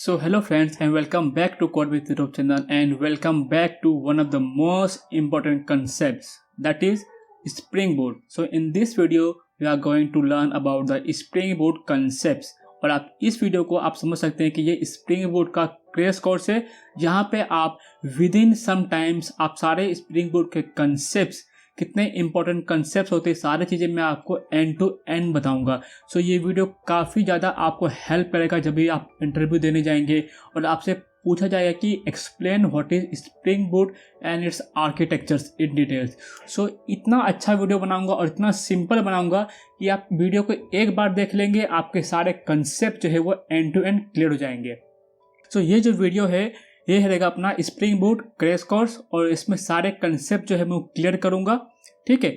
So hello friends and welcome back to Code with YouTube channel and welcome back to one of the most important concepts, that is Spring Boot. So in this video we are going to learn about the Spring Boot concepts और आप इस video को आप समझ सकते हैं कि ये स्प्रिंग बूट का क्रैश कोर्स है जहाँ पे आप विद इन सम टाइम्स आप सारे स्प्रिंग बूट के कंसेप्ट्स कितने इंपॉर्टेंट कंसेप्ट्स होते हैं सारी चीज़ें मैं आपको एंड टू एंड बताऊंगा। सो ये वीडियो काफ़ी ज़्यादा आपको हेल्प करेगा जब भी आप इंटरव्यू देने जाएंगे और आपसे पूछा जाएगा कि explain what is spring boot and its architectures in details. So इतना अच्छा वीडियो बनाऊंगा और इतना सिंपल बनाऊंगा कि आप वीडियो को एक बार देख लेंगे, आपके सारे कंसेप्ट जो है वो एंड टू एंड क्लियर हो जाएंगे। सो ये जो वीडियो है ये रहेगा अपना स्प्रिंग बूट क्रैश कोर्स और इसमें सारे कंसेप्ट जो है मैं क्लियर करूंगा, ठीक है।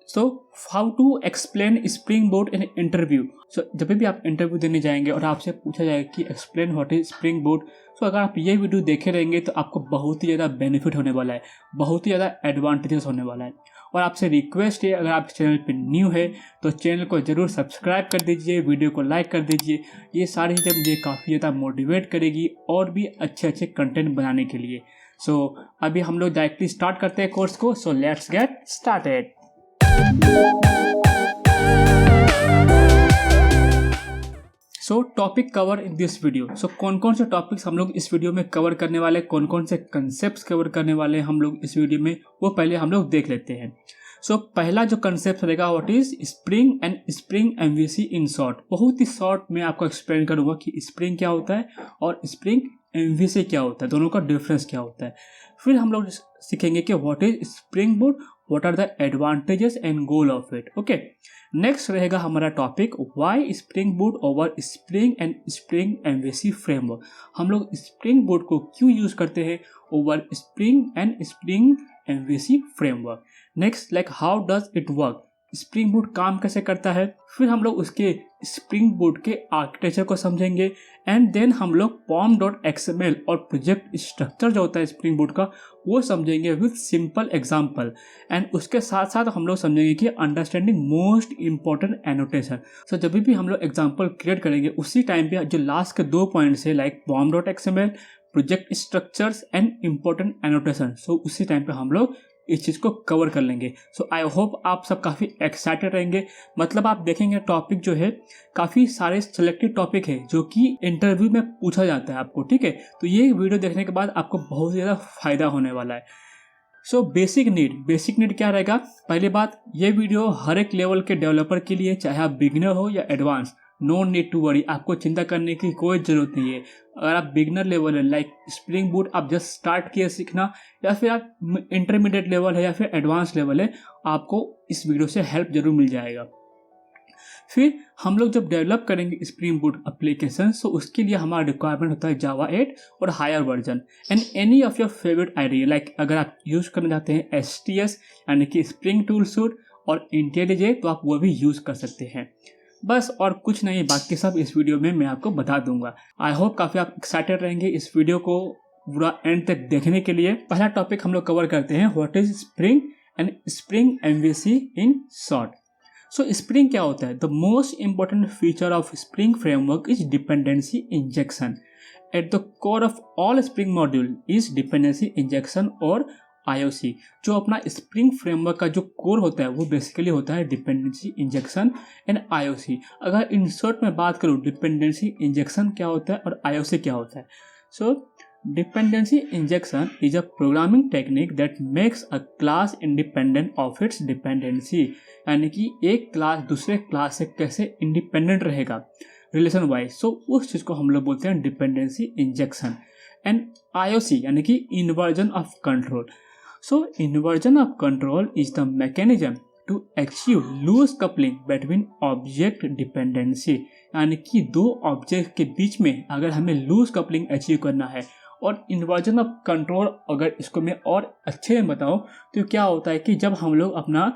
So how to explain spring boot in interview. So जब भी आप इंटरव्यू देने जाएंगे और आपसे पूछा जाएगा कि explain what is spring boot, so अगर आप ये वीडियो देखे रहेंगे तो आपको बहुत ही ज़्यादा बेनिफिट होने वाला है, बहुत ही ज़्यादा एडवांटेजेस होने वाला है। और आपसे रिक्वेस्ट है, अगर आप चैनल पे न्यू है तो चैनल को ज़रूर सब्सक्राइब कर दीजिए, वीडियो को लाइक कर दीजिए। ये सारी चीज़ें मुझे काफ़ी ज़्यादा मोटिवेट करेगी और भी अच्छे अच्छे कंटेंट बनाने के लिए। सो अभी हम लोग डायरेक्टली स्टार्ट करते हैं कोर्स को। So let's get started. So topic cover in this video. So कौन कौन से टॉपिक्स हम लोग इस वीडियो में कवर करने वाले, कौन कौन से कंसेप्ट्स कवर करने वाले हम लोग इस वीडियो में, वो पहले हम लोग देख लेते हैं। सो पहला जो कंसेप्ट रहेगा what is spring and Spring MVC in short. बहुत ही शॉर्ट में आपको एक्सप्लेन करूंगा कि स्प्रिंग क्या होता है और स्प्रिंग एमवीसी क्या होता है, दोनों का डिफरेंस क्या होता है। फिर हम लोग सीखेंगे कि what is spring Boot, what are the advantages and goal of it. Okay, next रहेगा हमारा topic why Spring Boot over Spring and Spring MVC framework. हम लोग स्प्रिंग बूट को क्यों यूज करते हैं over Spring and Spring MVC framework. Next like how does it work, Spring Boot काम कैसे करता है। फिर हम लोग उसके स्प्रिंग बूट के आर्किटेक्चर को समझेंगे एंड देन हम लोग pom.xml और प्रोजेक्ट स्ट्रक्चर जो होता है स्प्रिंग बूट का वो समझेंगे विद सिंपल एग्जांपल। एंड उसके साथ साथ हम लोग समझेंगे कि अंडरस्टैंडिंग मोस्ट इंपॉर्टेंट एनोटेशन। सो जब भी हम लोग एग्जांपल क्रिएट करेंगे उसी टाइम पे जो लास्ट के 2 पॉइंट्स है like pom.xml, project structures and important annotation, so उसी टाइम पे हम लोग इस चीज़ को कवर कर लेंगे। सो आई होप आप सब काफ़ी एक्साइटेड रहेंगे। मतलब आप देखेंगे टॉपिक जो है काफ़ी सारे सिलेक्टेड टॉपिक है जो कि इंटरव्यू में पूछा जाता है आपको, ठीक है। तो ये वीडियो देखने के बाद आपको बहुत ज़्यादा फायदा होने वाला है। सो बेसिक नीड क्या रहेगा। पहली बात, ये वीडियो हर एक लेवल के डेवलपर के लिए, चाहे आप बिगिनर हो या advance, no need to worry, आपको चिंता करने की कोई ज़रूरत नहीं है। अगर आप बिगनर लेवल है लाइक स्प्रिंग बूट आप जस्ट स्टार्ट किए सीखना, या फिर आप इंटरमीडिएट लेवल है या फिर एडवांस लेवल है, आपको इस वीडियो से हेल्प जरूर मिल जाएगा। फिर हम लोग जब डेवलप करेंगे स्प्रिंग बूट एप्लीकेशन, तो उसके लिए हमारा रिक्वायरमेंट होता है जावा 8 और higher version and any of your favourite IDE. Like अगर आप यूज़ करना चाहते हैं STS यानी कि स्प्रिंग टूल सूट और IntelliJ, तो आप वो भी यूज़ कर सकते हैं। बस और कुछ नहीं, बाकी सब इस वीडियो में मैं आपको बता दूंगा। आई होप काफ़ी आप एक्साइटेड रहेंगे इस वीडियो को पूरा एंड तक देखने के लिए। पहला टॉपिक हम लोग कवर करते हैं what is spring and Spring MVC in short. So spring क्या होता है। The most important feature of spring framework is dependency injection. At the core of all spring module is dependency injection और IOC। जो अपना spring framework का जो core होता है वो बेसिकली होता है डिपेंडेंसी इंजेक्शन एंड IOC। अगर इन शॉर्ट में बात करूँ डिपेंडेंसी इंजेक्शन क्या होता है और IOC क्या होता है। So dependency injection is a programming technique that makes a class independent of its dependency. यानी कि एक क्लास दूसरे क्लास से कैसे इंडिपेंडेंट रहेगा रिलेशन वाइज, सो उस चीज़ को हम लोग बोलते हैं डिपेंडेंसी इंजेक्शन। एंड IOC यानी कि inversion of control. So inversion of control is the mechanism to achieve loose coupling between object dependency। यानी कि दो ऑब्जेक्ट के बीच में अगर हमें लूज कपलिंग अचीव करना है। और इन्वर्जन ऑफ कंट्रोल अगर इसको मैं और अच्छे में बताऊँ तो क्या होता है कि जब हम लोग अपना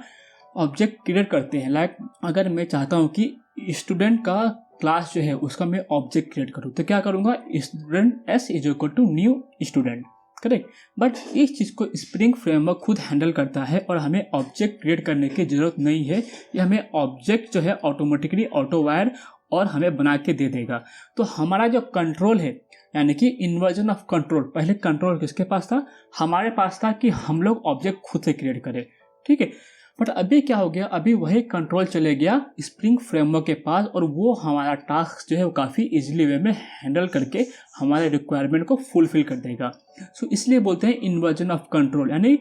ऑब्जेक्ट क्रिएट करते हैं, लाइक अगर मैं चाहता हूँ कि स्टूडेंट का क्लास जो है उसका मैं ऑब्जेक्ट क्रिएट करूँ, तो क्या करूँगा, student S is equal to new student, correct. But इस चीज़ को स्प्रिंग फ्रेमवर्क खुद हैंडल करता है और हमें ऑब्जेक्ट क्रिएट करने की ज़रूरत नहीं है। ये हमें ऑब्जेक्ट जो है ऑटोमेटिकली ऑटो वायर और हमें बना के दे देगा। तो हमारा जो कंट्रोल है, यानी कि इन्वर्जन ऑफ कंट्रोल, पहले कंट्रोल किसके पास था? हमारे पास था कि हम लोग ऑब्जेक्ट खुद से क्रिएट करें, ठीक है। बट अभी क्या हो गया, अभी वही कंट्रोल चले गया स्प्रिंग फ्रेमवर्क के पास, और वो हमारा टास्क जो है वो काफ़ी इजीली वे में हैंडल करके हमारे रिक्वायरमेंट को फुलफिल कर देगा। सो इसलिए बोलते हैं इन्वर्जन ऑफ कंट्रोल, यानी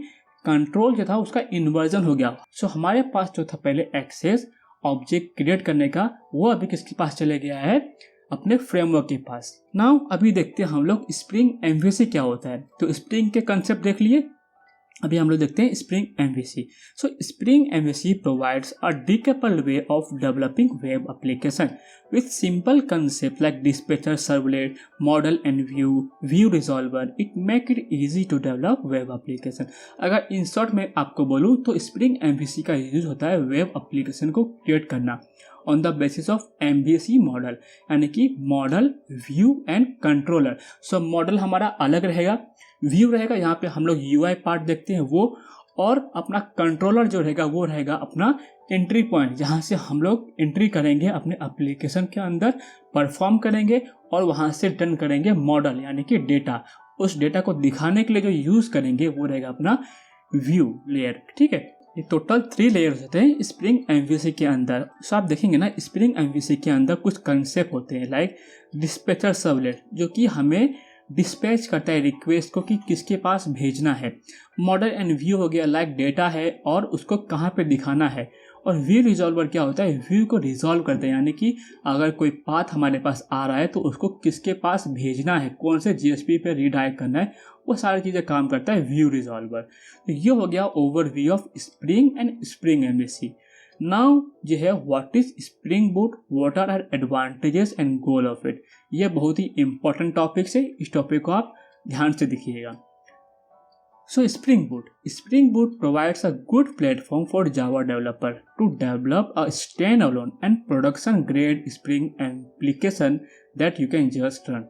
कंट्रोल जो था उसका इन्वर्जन हो गया। सो हमारे पास जो था पहले एक्सेस ऑब्जेक्ट क्रिएट करने का, वो अभी किसके पास चले गया है? अपने फ्रेमवर्क के पास। नाउ अभी देखते हैं हम लोग स्प्रिंग एमवीसी क्या होता है। तो स्प्रिंग के कंसेप्ट देख लिए, अभी हम लोग देखते हैं spring MVC. So spring MVC provides a decoupled way of developing web application with simple concepts like dispatcher, servlet, model and view resolver. It make it easy to develop web application. अगर in short में आपको बोलूँ तो spring MVC का use होता है web application को create करना on the basis of MVC model, यानी कि model, view and controller. So model हमारा अलग रहेगा, व्यू रहेगा, यहाँ पे हम लोग यूआई पार्ट देखते हैं वो, और अपना कंट्रोलर जो रहेगा वो रहेगा अपना एंट्री पॉइंट, जहाँ से हम लोग एंट्री करेंगे अपने एप्लीकेशन के अंदर, परफॉर्म करेंगे और वहाँ से टर्न करेंगे मॉडल, यानी कि डेटा। उस डेटा को दिखाने के लिए जो यूज़ करेंगे वो रहेगा अपना व्यू लेयर, ठीक है। ये टोटल 3 लेयर्स होते हैं स्प्रिंग एमवीसी के अंदर। सो आप देखेंगे ना, स्प्रिंग एमवीसी के अंदर कुछ कंसेप्ट होते हैं लाइक डिस्पैचर सर्वलेट, जो कि हमें डिस्पैच करता है रिक्वेस्ट को कि किसके पास भेजना है। मॉडल एंड व्यू हो गया लाइक डेटा है और उसको कहाँ पे दिखाना है। और व्यू रिजॉल्वर क्या होता है? व्यू को रिजॉल्व करते हैं, यानी कि अगर कोई पाथ हमारे पास आ रहा है तो उसको किसके पास भेजना है, कौन से जीएसपी पे रीडायरेक्ट करना है, वो सारी चीज़ें काम करता है व्यू रिजॉल्वर। तो ये हो गया overview of Spring and Spring MVC. Now जो है what is spring Boot, what are advantages and goal of it. ये बहुत ही इंपॉर्टेंट टॉपिक है, इस टॉपिक को आप ध्यान से देखिएगा। So Spring Boot provides a good platform for Java developer to develop a standalone and production grade Spring application that you can just run.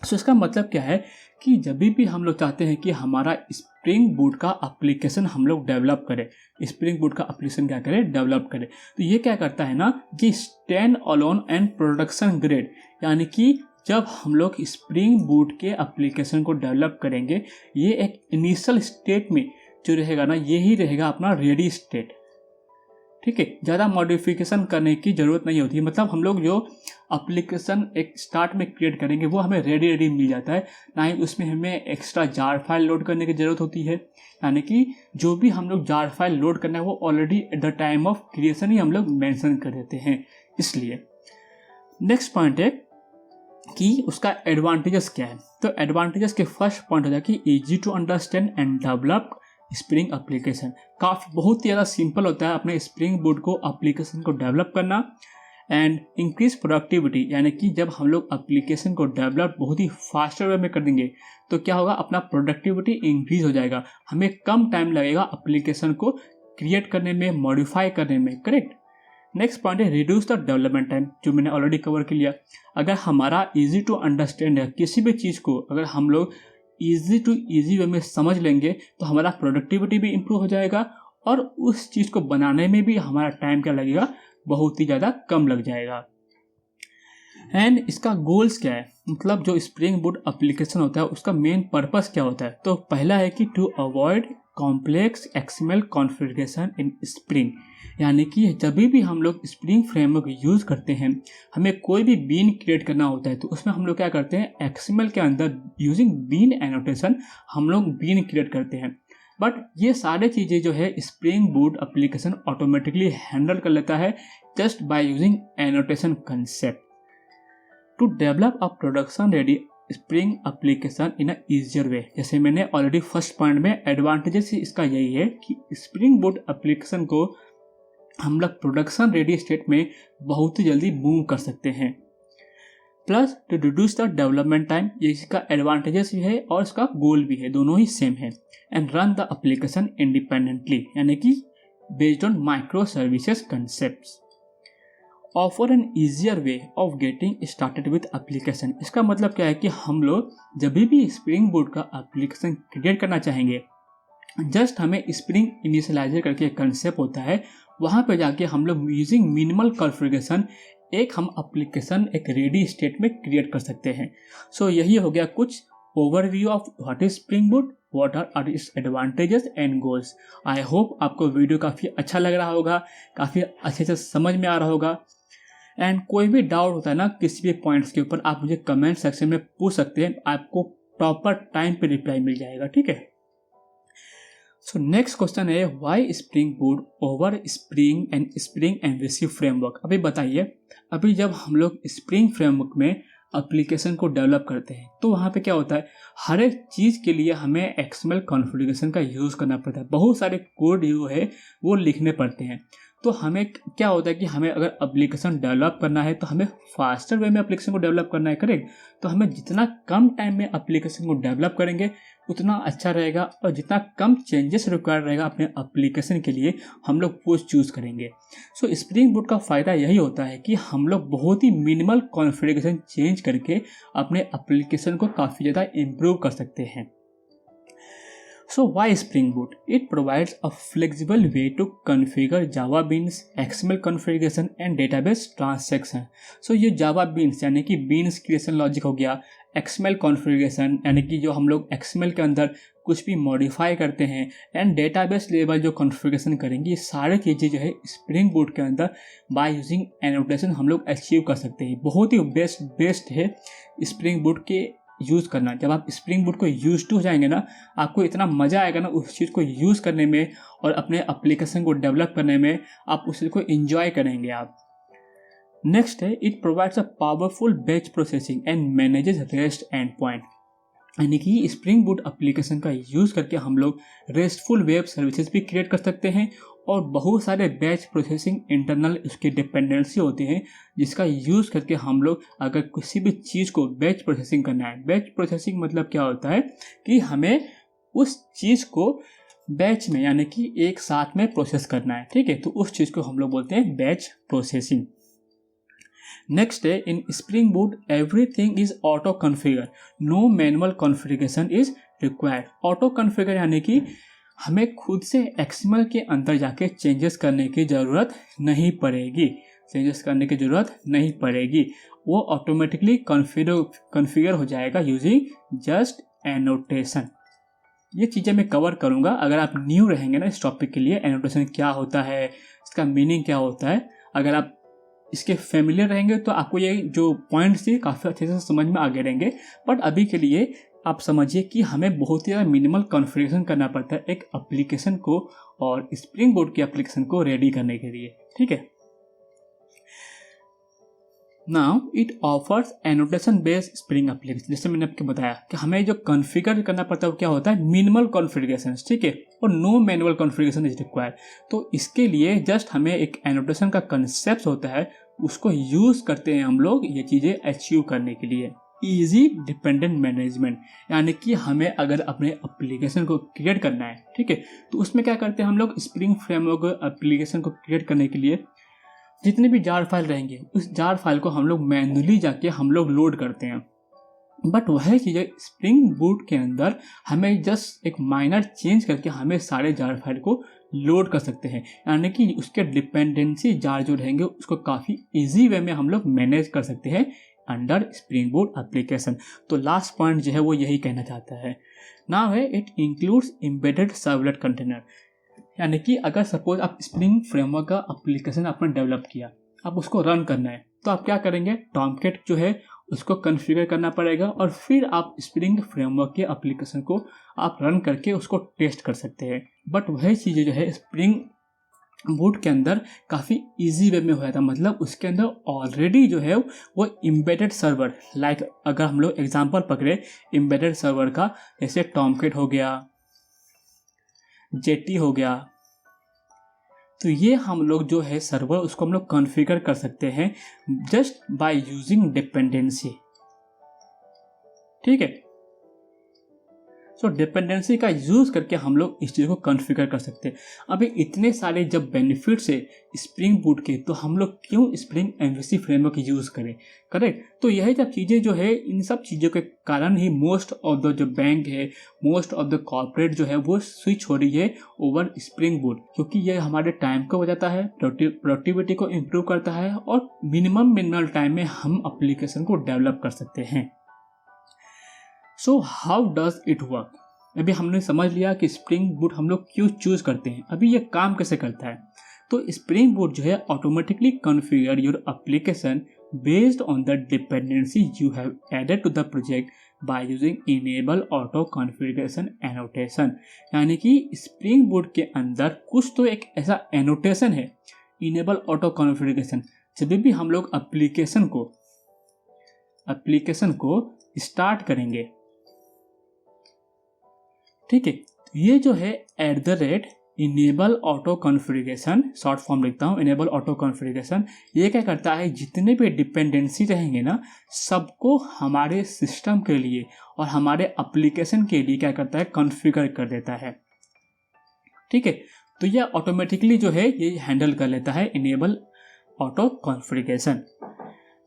So इसका मतलब क्या है कि जब भी हम लोग चाहते हैं कि हमारा Spring Boot का एप्लीकेशन हम लोग डेवलप करें, Spring Boot का एप्लीकेशन क्या करें? डेवलप करें। तो ये क्या करता है ना कि stand alone and production grade, यानी कि जब हम लोग स्प्रिंग बूट के एप्लीकेशन को डेवलप करेंगे, ये एक इनिशियल स्टेट में जो रहेगा ना, यही रहेगा अपना रेडी स्टेट, ठीक है। ज़्यादा मॉडिफिकेशन करने की ज़रूरत नहीं होती, मतलब हम लोग जो एप्लीकेशन एक स्टार्ट में क्रिएट करेंगे वो हमें रेडी मिल जाता है, ना ही उसमें हमें एक्स्ट्रा जार फाइल लोड करने की ज़रूरत होती है। यानी कि जो भी हम लोग जार फाइल लोड करना है वो already at the time of creation ही हम लोग मेंशन कर देते हैं। इसलिए नेक्स्ट पॉइंट है कि उसका एडवांटेजेस क्या है। तो एडवांटेजेस के फर्स्ट पॉइंट हो जाए कि easy to understand and develop Spring application. काफ़ी बहुत ही ज़्यादा सिंपल होता है अपने स्प्रिंग बूट को एप्लीकेशन को डेवलप करना। एंड इंक्रीज प्रोडक्टिविटी, यानी कि जब हम लोग एप्लीकेशन को डेवलप बहुत ही फास्टर वे में कर देंगे तो क्या होगा, अपना प्रोडक्टिविटी इंक्रीज हो जाएगा, हमें कम टाइम लगेगा एप्लीकेशन को क्रिएट करने में, मॉडिफाई करने में, करेक्ट। नेक्स्ट पॉइंट है रिड्यूस द डेवलपमेंट टाइम, जो मैंने ऑलरेडी कवर कर लिया। अगर हमारा इजी टू अंडरस्टैंड है किसी भी चीज़ को, अगर हम लोग इजी वे में समझ लेंगे तो हमारा प्रोडक्टिविटी भी इम्प्रूव हो जाएगा और उस चीज़ को बनाने में भी हमारा टाइम क्या लगेगा, बहुत ही ज़्यादा कम लग जाएगा। एंड इसका गोल्स क्या है, मतलब जो स्प्रिंग बूट एप्लीकेशन होता है उसका मेन पर्पस क्या होता है। तो पहला है कि to avoid complex XML configuration in Spring, यानी कि जब भी हम लोग स्प्रिंग फ्रेमवर्क यूज़ करते हैं, हमें कोई भी बीन क्रिएट करना होता है तो उसमें हम लोग क्या करते हैं, एक्सएमएल के अंदर यूजिंग बीन एनोटेशन हम लोग बीन क्रिएट करते हैं। बट ये सारी चीज़ें जो है Spring boot application automatically handle कर लेता है just by using annotation concept. To develop a production ready Spring application in a easier way, जैसे मैंने ऑलरेडी फर्स्ट पॉइंट में एडवांटेजेस इसका यही है कि स्प्रिंग बूट एप्लीकेशन को हम लोग प्रोडक्शन रेडी स्टेट में बहुत ही जल्दी मूव कर सकते हैं। Plus two reduce the development time, ये इसका एडवांटेजेस भी है और इसका गोल भी है, दोनों ही सेम है। And run the application independently, यानी कि based on micro services concepts. Offer N easier way of getting started with application, इसका मतलब क्या है कि हम लोग जब भी स्प्रिंग बूट का एप्लीकेशन क्रिएट करना चाहेंगे, जस्ट हमें स्प्रिंग इनिशियलाइजर करके एक कंसेप्ट होता है, वहाँ पे जाके हम लोग यूजिंग मिनिमल कॉन्फ़िगरेशन एक हम एप्लीकेशन एक रेडी स्टेट में क्रिएट कर सकते हैं। सो यही हो गया कुछ overview of what is spring Boot, what are its advantages and goals. I hope आपको वीडियो काफ़ी अच्छा लग रहा होगा, काफ़ी अच्छे से समझ में आ रहा होगा। एंड कोई भी डाउट होता है ना किसी भी पॉइंट्स के ऊपर, आप मुझे कमेंट सेक्शन में पूछ सकते हैं, आपको प्रॉपर टाइम पे रिप्लाई मिल जाएगा, ठीक है। सो नेक्स्ट क्वेश्चन है why Spring Boot over Spring and MVC framework. अभी बताइए, अभी जब हम लोग स्प्रिंग फ्रेमवर्क में एप्लीकेशन को डेवलप करते हैं तो वहाँ पे क्या होता है, हर एक चीज़ के लिए हमें XML कॉन्फ़िगरेशन का यूज़ करना पड़ता है, बहुत सारे कोड जो है वो लिखने पड़ते हैं। तो हमें क्या होता है कि हमें अगर एप्लीकेशन डेवलप करना है तो हमें फास्टर वे में एप्लीकेशन को डेवलप करना है, करेक्ट। तो हमें जितना कम टाइम में एप्लीकेशन को डेवलप करेंगे उतना अच्छा रहेगा, और जितना कम चेंजेस रिक्वायर रहेगा अपने एप्लीकेशन के लिए हम लोग वो चूज़ करेंगे। सो स्प्रिंग बूट का फ़ायदा यही होता है कि हम लोग बहुत ही मिनिमल कॉन्फ़िगरेशन चेंज करके अपने एप्लीकेशन को काफ़ी ज़्यादा इम्प्रूव कर सकते हैं। So why Spring Boot? It provides a flexible way to configure Java Beans, XML configuration and database transaction. So ये Java Beans यानी कि Beans creation logic हो गया, XML configuration यानी कि जो हम लोग XML के अंदर कुछ भी मॉडिफाई करते हैं, एंड डेटाबेस लेवल जो कॉन्फ़िगरेशन करेंगे, ये सारे चीज़ें जो है स्प्रिंग बूट के अंदर बाय यूजिंग एनोटेशन हम लोग अचीव कर सकते हैं। बहुत ही बेस्ट है स्प्रिंग बूट के यूज़ करना। जब आप स्प्रिंग बूट को यूज टू हो जाएंगे ना, आपको इतना मज़ा आएगा ना उस चीज़ को यूज़ करने में और अपने एप्लीकेशन को डेवलप करने में, आप उस चीज़ को एंजॉय करेंगे आप। नेक्स्ट है it provides a powerful batch processing and manages rest and point. यानी कि स्प्रिंग बूट एप्लीकेशन का यूज़ करके हम लोग रेस्टफुल वेब सर्विसेज भी क्रिएट कर सकते हैं, और बहुत सारे बैच प्रोसेसिंग इंटरनल उसकी डिपेंडेंसी होती हैं जिसका यूज़ करके हम लोग अगर किसी भी चीज़ को बैच प्रोसेसिंग करना है। बैच प्रोसेसिंग मतलब क्या होता है कि हमें उस चीज़ को बैच में यानी कि एक साथ में प्रोसेस करना है, ठीक है। तो उस चीज़ को हम लोग बोलते हैं बैच प्रोसेसिंग। नेक्स्ट है in Spring Boot everything is auto configure, no manual configuration is required. Auto configure यानी कि हमें खुद से XML के अंदर जाके चेंजेस करने की ज़रूरत नहीं पड़ेगी, वो ऑटोमेटिकली कॉन्फ़िगर हो जाएगा यूजिंग जस्ट एनोटेशन। ये चीज़ें मैं कवर करूँगा। अगर आप न्यू रहेंगे ना इस टॉपिक के लिए, एनोटेशन क्या होता है, इसका मीनिंग क्या होता है, अगर आप इसके फेमिलियर रहेंगे तो आपको ये जो पॉइंट्स थी काफ़ी अच्छे से समझ में आगे रहेंगे। बट अभी के लिए आप समझिए कि हमें बहुत ही ज़्यादा मिनिमल कॉन्फ़िगरेशन करना पड़ता है एक एप्लीकेशन को और स्प्रिंग बूट की एप्लीकेशन को रेडी करने के लिए, ठीक है। Now it offers annotation based spring application. जैसे मैंने आपको बताया कि हमें जो कॉन्फ़िगर करना पड़ता है वो क्या होता है, मिनिमल कॉन्फ़िगरेशन, ठीक है, और no manual configuration is required. तो इसके लिए जस्ट हमें एक एनोटेशन का कंसेप्ट होता है, उसको यूज़ करते हैं हम लोग ये चीज़ें अचीव करने के लिए। ईजी डिपेंडेंट मैनेजमेंट यानी कि हमें अगर अपने एप्लीकेशन को क्रिएट करना है, ठीक है, तो उसमें क्या करते हैं हम लोग स्प्रिंग फ्रेमवर्क एप्लीकेशन को क्रिएट करने के लिए जितने भी जार फाइल रहेंगे उस जार फाइल को हम लोग मैनुअली जाके हम लोग लोड करते हैं। बट वह चीज़ें स्प्रिंग बूट के अंदर हमें जस्ट एक माइनर चेंज करके हमें सारे जार फाइल को लोड कर सकते हैं, यानी कि उसके डिपेंडेंसी जार जो रहेंगे उसको काफ़ी इजी वे में हम लोग मैनेज कर सकते हैं अंडर स्प्रिंग बूट एप्लीकेशन। तो लास्ट पॉइंट जो है वो यही कहना चाहता है। नाउ है it includes embedded servlet container, यानी कि अगर सपोज आप स्प्रिंग फ्रेमवर्क का एप्लीकेशन आपने डेवलप किया, आप उसको रन करना है, तो आप क्या करेंगे, टॉमकेट जो है उसको कॉन्फ़िगर करना पड़ेगा और फिर आप स्प्रिंग फ्रेमवर्क के एप्लीकेशन को आप रन करके उसको टेस्ट कर सकते हैं। बट वही चीज़ें जो है स्प्रिंग बूट के अंदर काफ़ी इजी वे में हो जाता है, मतलब उसके अंदर ऑलरेडी जो है वो एम्बेडेड सर्वर, लाइक अगर हम लोग एग्जांपल पकड़े एम्बेडेड सर्वर का, जैसे टॉमकेट हो गया, जेटी हो गया, तो ये हम लोग जो है सर्वर उसको हम लोग कॉन्फ़िगर कर सकते हैं जस्ट बाय यूजिंग डिपेंडेंसी, ठीक है। सो डिपेंडेंसी का यूज़ करके हम लोग इस चीज़ को कॉन्फ़िगर कर सकते हैं। अभी इतने सारे जब बेनिफिट्स है स्प्रिंग बूट के, तो हम लोग क्यों स्प्रिंग एमवीसी फ्रेमवर्क यूज़ करें, करेक्ट। तो यही सब चीज़ें जो है, इन सब चीज़ों के कारण ही मोस्ट ऑफ द जो बैंक है, मोस्ट ऑफ द कॉर्पोरेट जो है वो स्विच हो रही है ओवर स्प्रिंग बूट, क्योंकि ये हमारे टाइम को बचाता है, प्रोडक्टिविटी को इम्प्रूव करता है और मिनिमल टाइम में हम एप्लीकेशन को डेवलप कर सकते हैं। So how does it work. अभी हमने समझ लिया कि स्प्रिंग बूट हम लोग क्यों चूज करते हैं। अभी ये काम कैसे करता है, तो स्प्रिंग बूट जो है automatically configure your application based on the dependency you have added to the project by using enable auto configuration annotation. यानी कि स्प्रिंग बूट के अंदर कुछ तो एक ऐसा एनोटेशन है, इनेबल ऑटो कॉन्फ़िगरेशन। जब भी हम लोग एप्लीकेशन को स्टार्ट करेंगे, ठीक है, ये जो है @enable auto configuration, short form लिखता हूँ, इनेबल ऑटो कॉन्फ़िगरेशन, ये क्या करता है, जितने भी डिपेंडेंसी रहेंगे ना, सबको हमारे सिस्टम के लिए और हमारे एप्लीकेशन के लिए क्या करता है, कॉन्फ़िगर कर देता है। ठीक है, तो यह ऑटोमेटिकली जो है ये हैंडल कर लेता है enable auto configuration.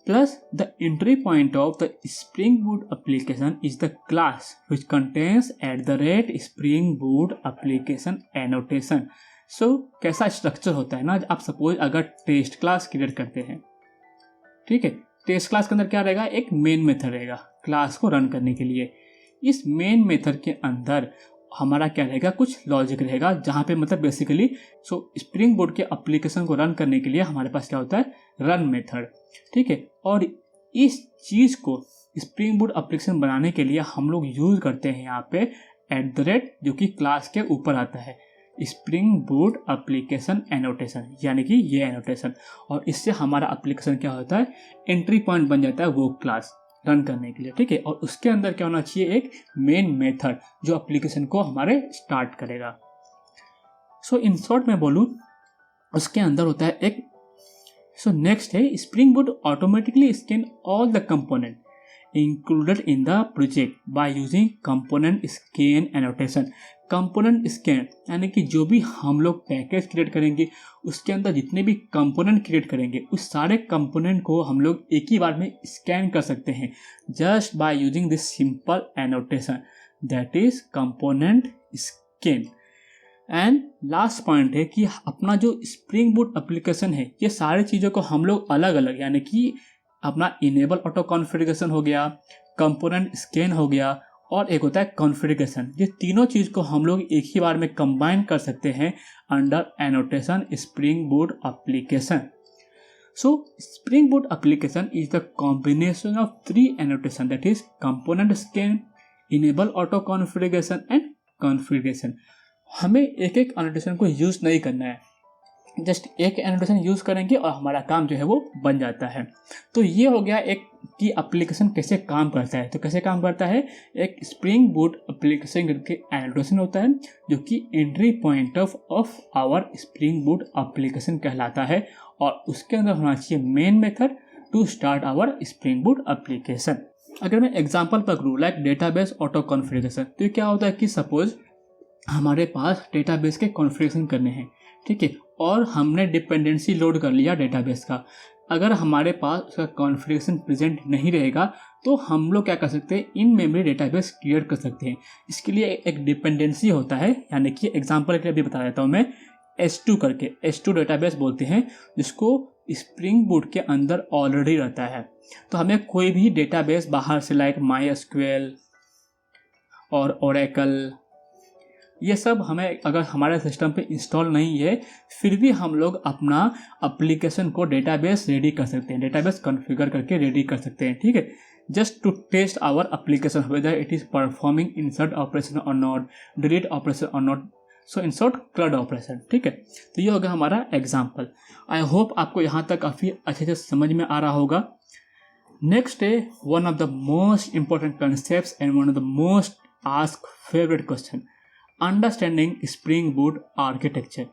Plus, the entry point of the Spring Boot application is the class which contains @Spring Boot application annotation. So, कैसा स्ट्रक्चर होता है ना, आप सपोज अगर टेस्ट क्लास क्रिएट करते हैं, ठीक है, टेस्ट क्लास के अंदर क्या रहेगा, एक मेन मेथड रहेगा क्लास को रन करने के लिए। इस मेन मेथड के अंदर हमारा क्या रहेगा, कुछ लॉजिक रहेगा, जहाँ पे मतलब बेसिकली स्प्रिंग बोट के एप्लीकेशन को रन करने के लिए हमारे पास क्या होता है, रन मेथड। ठीक है, और इस चीज़ को स्प्रिंग बोट एप्लीकेशन बनाने के लिए हम लोग यूज़ करते हैं यहाँ पे @ जो कि क्लास के ऊपर आता है, स्प्रिंग बोट एप्लीकेशन एनोटेशन, यानी कि ये एनोटेशन। और इससे हमारा एप्लीकेशन क्या होता है, एंट्री पॉइंट बन जाता है वो क्लास रन करने के लिए। ठीक है, और उसके अंदर क्या होना चाहिए, एक मेन मेथड जो एप्लीकेशन को हमारे स्टार्ट करेगा। सो इन शॉर्ट में बोलूँ, उसके अंदर होता है एक नेक्स्ट है, spring boat automatically scan all the component included in the project by using component scan annotation. Component scan यानी कि जो भी हम लोग पैकेज क्रिएट करेंगे, उसके अंदर जितने भी कंपोनेंट क्रिएट करेंगे, उस सारे कंपोनेंट को हम लोग एक ही बार में स्कैन कर सकते हैं just by using this simple annotation, that is component scan. And last point है कि अपना जो स्प्रिंग बूट एप्लीकेशन है, ये सारी चीज़ों को हम लोग अलग अलग, यानी कि अपना इनेबल ऑटो कॉन्फ़िगरेशन हो गया, कंपोनेंट स्कैन हो गया, और एक होता है कॉन्फ़िगरेशन, ये तीनों चीज़ को हम लोग एक ही बार में कंबाइन कर सकते हैं under annotation spring boot application. So spring boot application is the combination of 3 annotation, that is component scan, enable auto configuration and configuration. हमें एक एक एनोटेशन को यूज़ नहीं करना है, जस्ट एक एनोटेशन यूज़ करेंगे और हमारा काम जो है वो बन जाता है। तो ये हो गया एक कि एप्लीकेशन कैसे काम करता है। तो कैसे काम करता है, एक स्प्रिंग बूट एप्लीकेशन करके एनोटेशन होता है जो कि entry point of our spring boot application कहलाता है, और उसके अंदर होना चाहिए main method to start our spring boot application. अगर मैं एग्जाम्पल पकड़ूँ लाइक डेटाबेस ऑटो कॉन्फ़िगरेशन, तो ये क्या होता है कि सपोज हमारे पास डेटाबेस के कॉन्फ़िगरेशन करने हैं, ठीक है, और हमने डिपेंडेंसी लोड कर लिया डेटाबेस का। अगर हमारे पास उसका कॉन्फ़िगरेशन प्रेजेंट नहीं रहेगा, तो हम लोग क्या कर सकते हैं, इन मेमोरी डेटाबेस क्रिएट कर सकते हैं। इसके लिए एक डिपेंडेंसी होता है, यानी कि एग्जांपल के लिए अभी बता देता हूँ मैं, S2 करके, S2 डेटाबेस बोलते हैं, जिसको स्प्रिंग बूट के अंदर ऑलरेडी रहता है। तो हमें कोई भी डेटाबेस बाहर से लाइक MySQL और ओरेकल, ये सब हमें अगर हमारे सिस्टम पे इंस्टॉल नहीं है, फिर भी हम लोग अपना एप्लीकेशन को डेटाबेस रेडी कर सकते हैं, डेटाबेस कॉन्फ़िगर करके रेडी कर सकते हैं। ठीक है, just to test our application whether it is performing insert operation और नॉट, डिलीट ऑपरेशन और not, so in short CRUD operation. ठीक है, तो ये हो गया हमारा एग्जाम्पल। आई होप आपको यहाँ तक काफ़ी अच्छे से समझ में आ रहा होगा। नेक्स्ट है one of the most important concepts and one of the most ask favourite question, understanding spring boot architecture.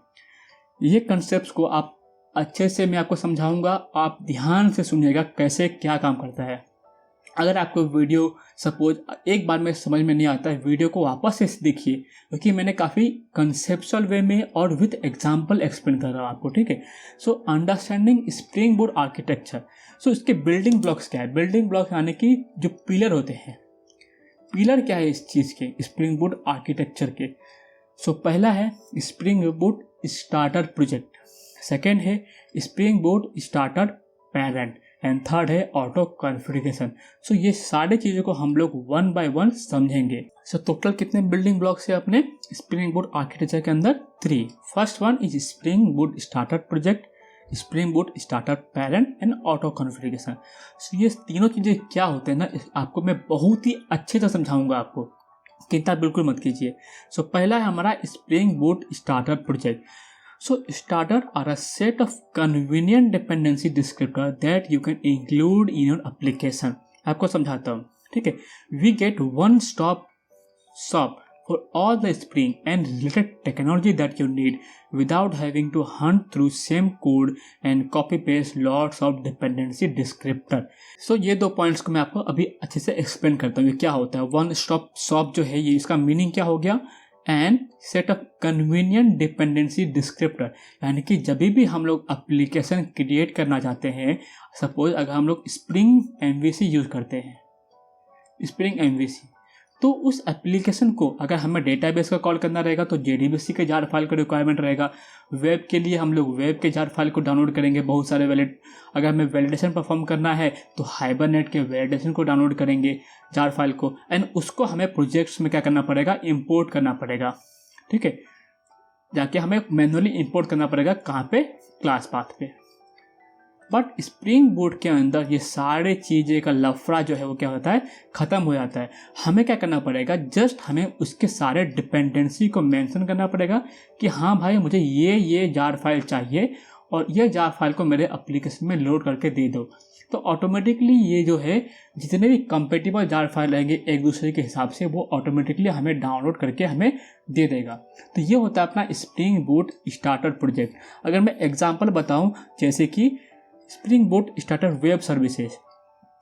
ये कंसेप्ट को आप अच्छे से मैं आपको समझाऊंगा, आप ध्यान से सुनिएगा कैसे क्या काम करता है। अगर आपको वीडियो सपोज एक बार में समझ में नहीं आता है, वीडियो को वापस से देखिए, क्योंकि मैंने काफ़ी कंसेप्चुअल वे में और विथ एग्जांपल एक्सप्लेन कर रहा हूँ आपको, ठीक है। So understanding spring boot architecture. So इसके बिल्डिंग ब्लॉक्स क्या है? बिल्डिंग ब्लॉक यानी कि जो पिलर होते हैं, पिलर क्या है इस चीज़ के, स्प्रिंग बोर्ड आर्किटेक्चर के। सो पहला है spring board starter project, second है spring board starter parent, and third है ऑटो कॉन्फ़िगरेशन। सो ये सारी चीज़ों को हम लोग वन बाय वन समझेंगे। सो टोटल कितने बिल्डिंग ब्लॉक्स है अपने स्प्रिंग बोर्ड आर्किटेक्चर के अंदर? 3। First one is spring board starter project, spring board starter parent and auto configuration. So ये तीनों चीज़ें क्या होते हैं ना, आपको मैं बहुत ही अच्छे से समझाऊंगा आपको, चिंता बिल्कुल मत कीजिए। सो पहला है हमारा spring board starter project. So starter are a set of convenient dependency descriptor that you can include in your application। आपको समझाता हूँ, ठीक है। We get one stop shop for all the Spring and related technology that you need without having to hunt through same code and copy paste lots of dependency descriptor। So ये दो points को मैं आपको अभी अच्छे से explain करता हूँ। ये क्या होता है वन स्टॉप शॉप जो है, ये इसका मीनिंग क्या हो गया? And set of convenient dependency descriptor, यानी कि जब भी हम लोग एप्लीकेशन क्रिएट करना चाहते हैं, सपोज अगर हम लोग स्प्रिंग एमवीसी यूज़ करते हैं, स्प्रिंग एमवीसी, तो उस एप्लीकेशन को अगर हमें डेटाबेस का कॉल करना रहेगा तो जेडीबीसी के जार फाइल का रिक्वायरमेंट रहेगा। वेब के लिए हम लोग वेब के जार फाइल को डाउनलोड करेंगे, बहुत सारे अगर हमें वैलिडेशन परफॉर्म करना है तो हाइबरनेट के वैलिडेशन को डाउनलोड करेंगे जार फाइल को, एंड उसको हमें प्रोजेक्ट्स में क्या करना पड़ेगा? इंपोर्ट करना पड़ेगा, ठीक है। जाके हमें मैनुअली इंपोर्ट करना पड़ेगा, कहाँ पे? क्लास पाथ पे। बट स्प्रिंग बोर्ड के अंदर ये सारे चीज़ें का लफड़ा जो है वो क्या होता है? ख़त्म हो जाता है। हमें क्या करना पड़ेगा? जस्ट हमें उसके सारे डिपेंडेंसी को मेंशन करना पड़ेगा कि हाँ भाई मुझे ये जार फाइल चाहिए और ये जार फाइल को मेरे एप्लीकेशन में लोड करके दे दो। तो ऑटोमेटिकली ये जो है जितने भी कंपेटिबल जार फाइल रहेंगे एक दूसरे के हिसाब से, वो ऑटोमेटिकली हमें डाउनलोड करके हमें दे देगा। तो ये होता है अपना स्प्रिंग बोर्ड स्टार्टर प्रोजेक्ट। अगर मैं एग्जांपल बताऊं, जैसे कि spring board starter web services,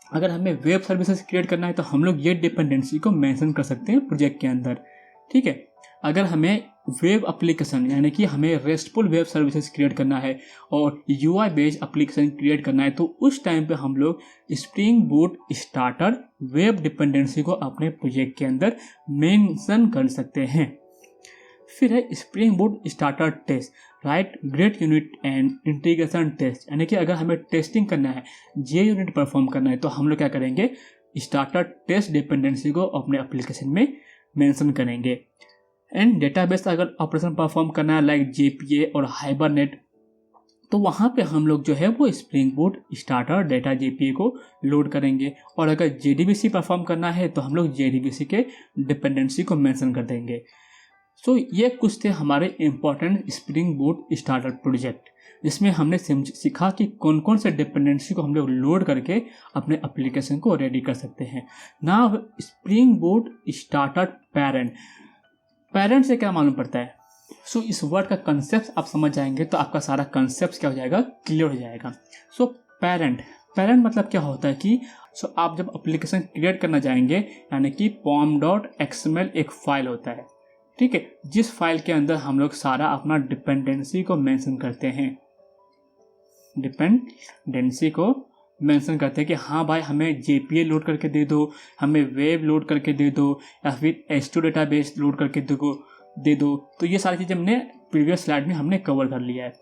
अगर हमें वेब सर्विसेज क्रिएट करना है तो हम लोग ये डिपेंडेंसी को मेंशन कर सकते हैं प्रोजेक्ट के अंदर, ठीक है। अगर हमें वेब एप्लीकेशन यानी कि हमें रेस्टफुल वेब सर्विसेज क्रिएट करना है और यूआई बेस्ड एप्लीकेशन क्रिएट करना है तो उस टाइम पे हम लोग spring board starter web dependency को अपने प्रोजेक्ट के अंदर मेंशन कर सकते हैं। फिर है spring board starter test, write great unit and integration test, यानी कि अगर हमें टेस्टिंग करना है, जे यूनिट परफॉर्म करना है तो हम लोग क्या करेंगे? स्टार्टर टेस्ट डिपेंडेंसी को अपने एप्लीकेशन में मेंशन करेंगे। एंड डेटाबेस अगर ऑपरेशन परफॉर्म करना है लाइक जेपीए और हाइबरनेट, तो वहाँ पे हम लोग जो है वो spring board starter data JPA को लोड करेंगे। और अगर जेडीबीसी परफॉर्म करना है तो हम लोग जेडीबीसी के डिपेंडेंसी को मेंशन कर देंगे। सो ये कुछ थे हमारे important spring board starter project, जिसमें हमने सीखा कि कौन कौन से डिपेंडेंसी को हम लोग लोड करके अपने एप्लीकेशन को रेडी कर सकते हैं। Now spring board starter parent, parent से क्या मालूम पड़ता है? सो इस वर्ड का कंसेप्ट आप समझ जाएंगे तो आपका सारा कंसेप्ट क्या हो जाएगा? क्लियर हो जाएगा। सो पेरेंट मतलब क्या होता है कि आप जब एप्लीकेशन क्रिएट करना जाएंगे, यानी कि pom.xml एक फाइल होता है, ठीक है, जिस फाइल के अंदर हम लोग सारा अपना डिपेंडेंसी को मेंशन करते हैं, डिपेंडेंसी को मेंशन करते हैं कि हाँ भाई हमें जेपीए लोड करके दे दो, हमें वेब लोड करके दे दो, या फिर एच2 डेटाबेस लोड करके दे दो। तो ये सारी चीज़ें हमने प्रीवियस स्लाइड में हमने कवर कर लिया है।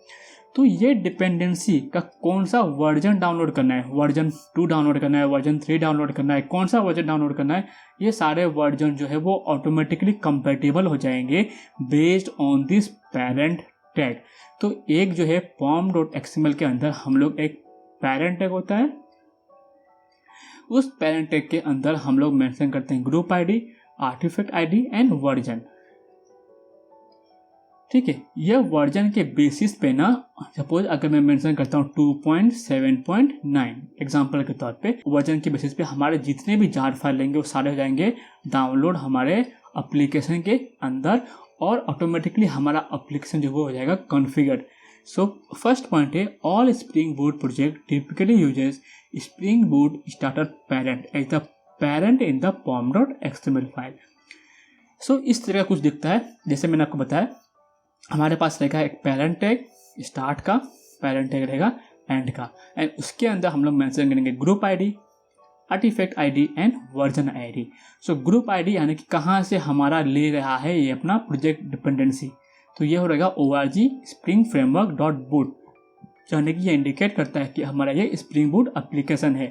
तो ये डिपेंडेंसी का कौन सा वर्जन डाउनलोड करना है, वर्जन 2 डाउनलोड करना है, वर्जन 3 डाउनलोड करना है, कौन सा वर्जन डाउनलोड करना है, ये सारे वर्जन जो है वो ऑटोमेटिकली कंपैटिबल हो जाएंगे based on this parent tag. तो एक जो है pom.xml के अंदर हम लोग एक पेरेंट टैग होता है, उस पेरेंट टैग के अंदर हम लोग मेंशन करते हैं group ID, artifact ID and version, ठीक है। यह वर्जन के बेसिस पे ना, सपोज अगर मैं मेंशन करता हूँ 2.7.9 एग्जांपल के तौर पे, वर्जन के बेसिस पे हमारे जितने भी जार फाइल लेंगे वो सारे हो जाएंगे डाउनलोड हमारे एप्लीकेशन के अंदर, और ऑटोमेटिकली हमारा एप्लीकेशन जो वो हो जाएगा कॉन्फ़िगर्ड। सो फर्स्ट पॉइंट है, all spring board project typically uses Spring Boot starter parent as the parent in the pom.xml file. So इस तरह का कुछ दिखता है। जैसे मैंने आपको बताया, हमारे पास रहेगा एक पेरेंट टैग स्टार्ट का, पेरेंट टैग रहेगा एंड का, एंड उसके अंदर हम लोग मेंशन करेंगे group ID, artifact ID and version ID. So group ID यानी कि कहाँ से हमारा ले रहा है ये अपना प्रोजेक्ट डिपेंडेंसी, तो ये हो रहेगा org spring framework dot boot, यानी कि ये इंडिकेट करता है कि हमारा ये स्प्रिंग बूट एप्लीकेशन है।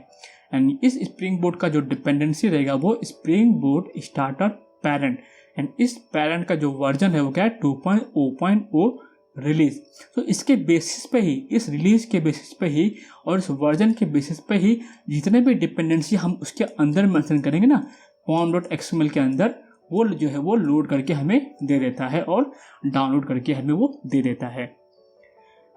एंड इस स्प्रिंग बूट का जो डिपेंडेंसी रहेगा वो spring boot starter parent, and इस पेरेंट का जो वर्जन है वो क्या है 2.0.0 रिलीज। तो इसके बेसिस पे ही, इस रिलीज के बेसिस पे ही और इस वर्जन के बेसिस पे ही जितने भी डिपेंडेंसी हम उसके अंदर मेंशन करेंगे ना pom.xml के अंदर, वो जो है वो लोड करके हमें दे देता है और डाउनलोड करके हमें वो दे देता है।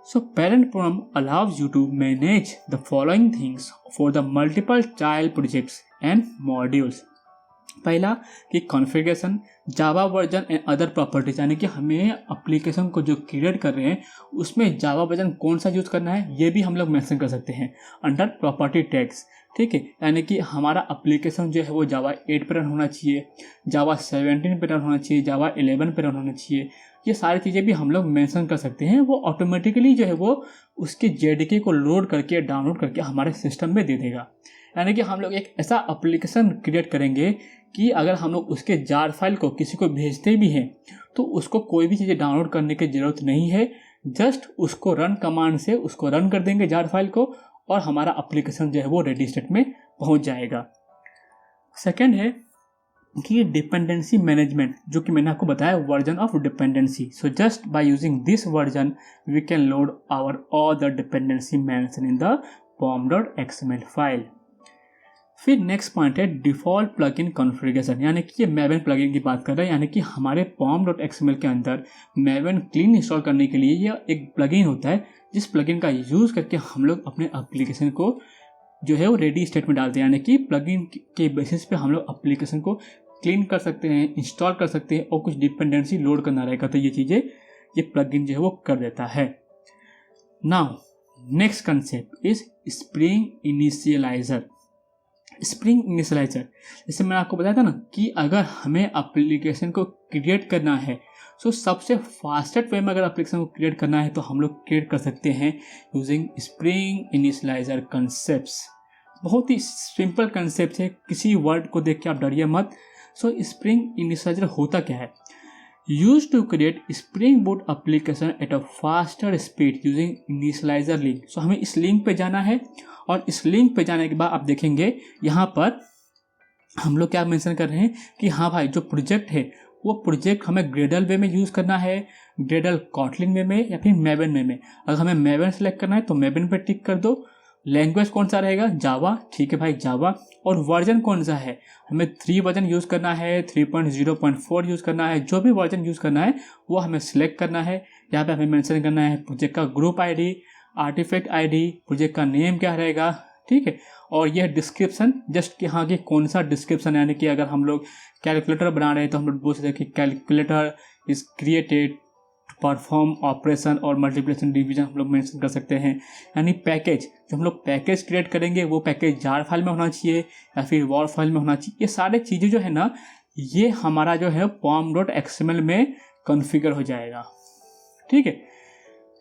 So parent pom allows you to manage the following things for the multiple child projects and modules। पहला कि configuration, Java version and other properties, यानी कि हमें एप्लीकेशन को जो क्रिएट कर रहे हैं उसमें जावा वर्जन कौन सा यूज़ करना है ये भी हम लोग मेंशन कर सकते हैं अंडर प्रॉपर्टी टैग्स। ठीक है, यानी कि हमारा एप्लीकेशन जो है वो जावा 8 पर रन होना चाहिए, जावा 17 पर रन होना चाहिए, जावा 11 पर रन होना चाहिए, ये सारी चीज़ें भी हम लोग मेंशन कर सकते हैं। वो ऑटोमेटिकली जो है वो उसके जेडीके को लोड करके डाउनलोड करके हमारे सिस्टम में दे देगा। यानी कि हम लोग एक ऐसा एप्लीकेशन क्रिएट करेंगे कि अगर हम लोग उसके जार फाइल को किसी को भेजते भी हैं तो उसको कोई भी चीज़ें डाउनलोड करने की ज़रूरत नहीं है, जस्ट उसको रन कमांड से उसको रन कर देंगे जार फाइल को और हमारा एप्लीकेशन जो है वो रेडी स्टेट में पहुंच जाएगा। सेकेंड है कि डिपेंडेंसी मैनेजमेंट, जो कि मैंने आपको बताया version of dependency. So just by using this version we can load our all the dependency mention in the pom.xml file. फिर नेक्स्ट पॉइंट है डिफ़ॉल्ट प्लगइन कॉन्फ़िगरेशन, यानी कि ये मैवन प्लगइन की बात कर रहे हैं, यानी कि हमारे pom.xml के अंदर मैवन क्लीन इंस्टॉल करने के लिए यह एक प्लगइन होता है जिस प्लगइन का यूज़ करके हम लोग अपने एप्लीकेशन को जो है वो रेडी स्टेट में डालते हैं। यानी कि प्लगइन के बेसिस पे हम लोग एप्लीकेशन को क्लीन कर सकते हैं, इंस्टॉल कर सकते हैं और कुछ डिपेंडेंसी लोड करना रहेगा तो ये चीज़ें ये प्लगइन जो है वो कर देता है। Now next concept is spring initialiser. Spring initialiser, जैसे मैंने आपको बताया था ना कि अगर हमें एप्लीकेशन को क्रिएट करना है सो सबसे फास्टेस्ट वे में अगर एप्लीकेशन को क्रिएट करना है तो हम लोग क्रिएट कर सकते हैं यूजिंग स्प्रिंग इनिशियलाइजर कंसेप्ट्स। बहुत ही सिंपल कंसेप्ट है, किसी वर्ड को देख के आप डरिए मत। सो स्प्रिंग इनिशियलाइजर होता क्या है? Use to create spring boot application at a faster speed using initializer link. So हमें इस लिंक पे जाना है और इस लिंक पे जाने के बाद आप देखेंगे यहाँ पर हम लोग क्या मेंशन कर रहे हैं कि हाँ भाई जो प्रोजेक्ट है वो प्रोजेक्ट हमें ग्रेडल वे में यूज़ करना है, ग्रेडल कॉटलिन वे में या फिर मैवन वे में। अगर हमें मैवन सेलेक्ट करना है तो मैवन पे टिक कर दो। लैंग्वेज कौन सा रहेगा? जावा। ठीक है भाई, जावा। और वर्जन कौन सा है? हमें 3 वर्जन यूज़ करना है, 3.0.4 यूज़ करना है, जो भी वर्जन यूज़ करना है वो हमें सिलेक्ट करना है। यहाँ पे हमें मेंशन करना है प्रोजेक्ट का group ID, artifact ID, project का नेम क्या रहेगा, ठीक है। और यह डिस्क्रिप्शन जस्ट कि हाँ कि कौन सा डिस्क्रिप्शन, यानी कि अगर हम लोग कैलकुलेटर बना रहे हैं तो हम लोग बोल सकते हैं कि calculator is created perform operation और मल्टीप्लिकेशन डिवीजन हम लोग मेंशन कर सकते हैं। यानी पैकेज, जो हम लोग पैकेज क्रिएट करेंगे वो पैकेज जार फाइल में होना चाहिए या फिर वॉर फाइल में होना चाहिए। ये सारे चीज़ें जो है ना ये हमारा जो है pom.xml में कॉन्फ़िगर हो जाएगा, ठीक है।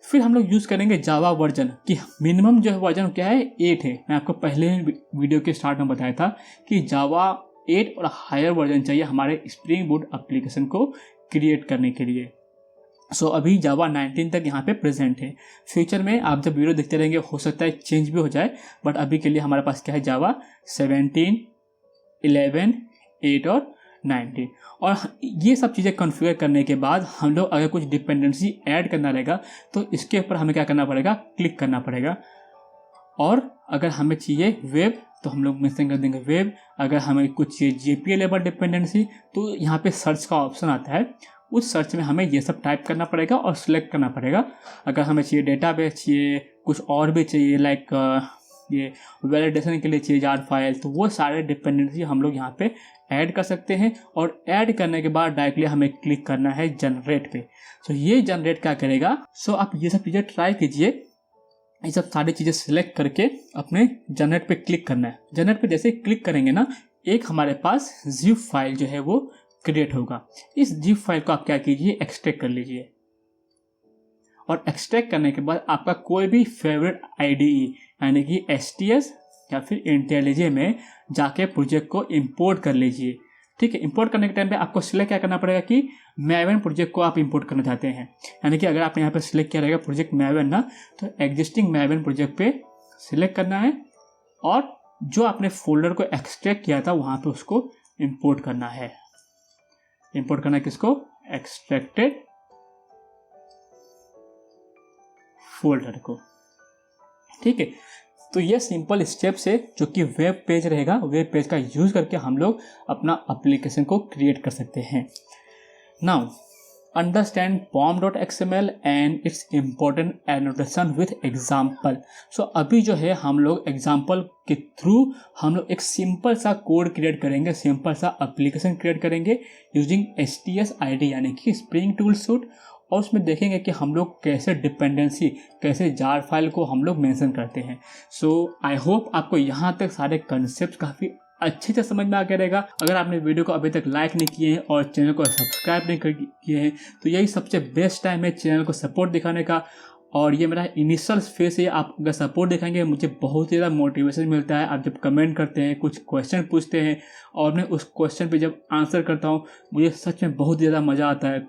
फिर हम लोग यूज़ करेंगे जावा वर्जन की मिनिमम जो है वर्जन क्या है 8 है। मैं आपको पहले वीडियो के स्टार्ट में बताया था कि जावा 8 और हायर वर्जन चाहिए हमारे स्प्रिंग बूट एप्लीकेशन को क्रिएट करने के लिए। सो अभी जावा 19 तक यहाँ पे प्रेजेंट है। फ्यूचर में आप जब वीडियो देखते रहेंगे हो सकता है चेंज भी हो जाए, बट अभी के लिए हमारे पास क्या है जावा 17, 11, 8 और 19। और ये सब चीज़ें कॉन्फ़िगर करने के बाद हम लोग अगर कुछ डिपेंडेंसी ऐड करना रहेगा तो इसके ऊपर हमें क्या करना पड़ेगा, क्लिक करना पड़ेगा। और अगर हमें चाहिए वेब तो हम लोग मेंशन कर देंगे वेब। अगर हमें कुछ चाहिए JPA लेवल डिपेंडेंसी तो यहाँ पे सर्च का ऑप्शन आता है, उस सर्च में हमें ये सब टाइप करना पड़ेगा और सिलेक्ट करना पड़ेगा। अगर हमें चाहिए डेटाबेस चाहिए, कुछ और भी चाहिए लाइक ये वैलिडेशन के लिए चाहिए जार फाइल, तो वो सारे डिपेंडेंसी हम लोग यहाँ पे ऐड कर सकते हैं। और ऐड करने के बाद डायरेक्टली हमें क्लिक करना है जनरेट पे। सो ये जनरेट क्या करेगा, सो आप ये सब चीज़ें ट्राई कीजिए। ये सब सारी चीज़ें सिलेक्ट करके अपने जनरेट पे क्लिक करना है। जनरेट पे जैसे क्लिक करेंगे ना, एक हमारे पास जिप फाइल जो है वो क्रिएट होगा। इस जिप फाइल को आप क्या कीजिए, एक्सट्रैक्ट कर लीजिए। और एक्सट्रैक्ट करने के बाद आपका कोई भी फेवरेट IDE यानी कि STS या फिर IntelliJ में जाके प्रोजेक्ट को इंपोर्ट कर लीजिए। ठीक है, इंपोर्ट करने के टाइम पे आपको सिलेक्ट क्या करना पड़ेगा कि मैवन प्रोजेक्ट को आप इंपोर्ट करना चाहते हैं। यानी कि अगर आपने यहाँ पे सिलेक्ट किया रहेगा प्रोजेक्ट मैवन ना, तो एग्जिस्टिंग मैवन प्रोजेक्ट पे सिलेक्ट करना है और जो आपने फोल्डर को एक्सट्रैक्ट किया था वहाँ पे उसको इंपोर्ट करना है। इंपोर्ट करना है किसको, एक्सट्रैक्टेड फोल्डर को। ठीक है, तो ये सिंपल स्टेप्स है जो कि वेब पेज रहेगा। वेब पेज का यूज करके हम लोग अपना एप्लीकेशन को क्रिएट कर सकते हैं। Now understand pom.xml and its important annotation with example. So अभी जो है हम लोग एग्जाम्पल के थ्रू हम लोग एक सिंपल सा कोड क्रिएट करेंगे, सिंपल सा एप्लीकेशन क्रिएट करेंगे यूजिंग STS ID यानी कि स्प्रिंग टूल सूट। और उसमें देखेंगे कि हम लोग कैसे डिपेंडेंसी, कैसे जार फाइल को हम लोग मेंशन करते हैं। सो आई होप आपको यहाँ तक सारे कंसेप्ट काफ़ी अच्छे से समझ में आ गया रहेगा। अगर आपने वीडियो को अभी तक लाइक नहीं किए हैं और चैनल को सब्सक्राइब नहीं किए हैं तो यही सबसे बेस्ट टाइम है चैनल को सपोर्ट दिखाने का। और ये मेरा इनिशियल फेस है, आप अगर सपोर्ट दिखाएंगे मुझे बहुत ज़्यादा मोटिवेशन मिलता है। आप जब कमेंट करते हैं, कुछ क्वेश्चन पूछते हैं और मैं उस क्वेश्चन पे जब आंसर करता हूँ, मुझे सच में बहुत ज़्यादा मज़ा आता है।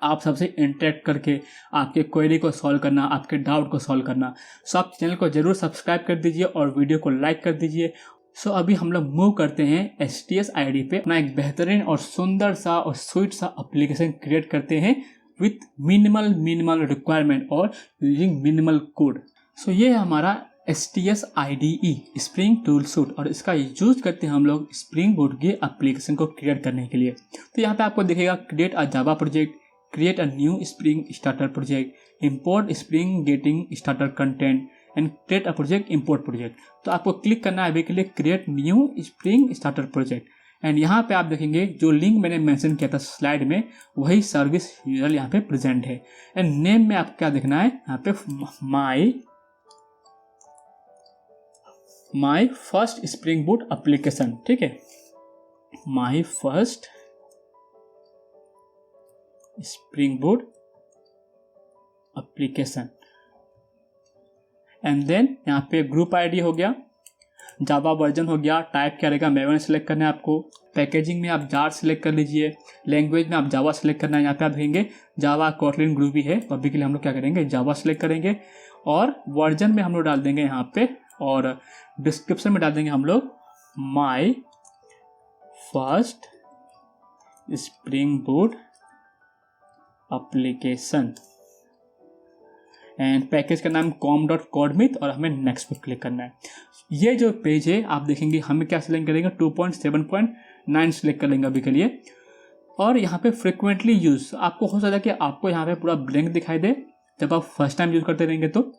आप सबसे इंटरेक्ट करके आपके क्वेरी को सॉल्व करना, आपके डाउट को सॉल्व करना। सो आप चैनल को जरूर सब्सक्राइब कर दीजिए और वीडियो को लाइक कर दीजिए। सो अभी हम लोग मूव करते हैं STS ID पे, अपना एक बेहतरीन और सुंदर सा और स्वीट सा एप्लीकेशन क्रिएट करते हैं विथ मिनिमल रिक्वायरमेंट और यूजिंग मिनिमल कोड। सो ये है हमारा STS IDE spring Tool Suite और इसका यूज करते हैं हम लोग स्प्रिंग बोट के एप्लीकेशन को क्रिएट करने के लिए। तो यहाँ पे आपको दिखेगा create a Java project, create a new Spring Starter project, import Spring Getting Starter content and create a project, import project। तो आपको क्लिक करना है अभी के लिए create new Spring Starter project and यहाँ पे आप देखेंगे जो लिंक मैंने मेंशन किया था स्लाइड में वही सर्विस यूजर यहाँ पे प्रेजेंट है। एंड नेम में आपको क्या देखना है, यहाँ पे my first spring boot application. ठीक है, my first spring boot application and then यहाँ पे ग्रुप ID हो गया, जावा वर्जन हो गया, टाइप क्या रहेगा मैवन सेलेक्ट करना है आपको, पैकेजिंग में आप जार सेलेक्ट कर लीजिए, लैंग्वेज में आप जावा सेलेक्ट करना है। यहाँ पे आप देखेंगे जावा कोटलिन ग्रूवी है, तो अभी के लिए हम लोग क्या करेंगे जावा सेलेक्ट करेंगे और वर्जन में हम लोग डाल देंगे यहाँ पे और डिस्क्रिप्शन में डाल देंगे हम लोग माई first spring boot application and package का नाम com.codemyth और हमें नेक्स्ट पे क्लिक करना है। ये जो पेज है आप देखेंगे हमें क्या सिलेक्ट करेंगे 2.7.9 सिलेक्ट कर लेंगे अभी के लिए। और यहाँ पे फ्रिक्वेंटली यूज आपको हो सकता है कि आपको यहाँ पे पूरा ब्लैंक दिखाई दे जब आप फर्स्ट टाइम यूज करते रहेंगे तो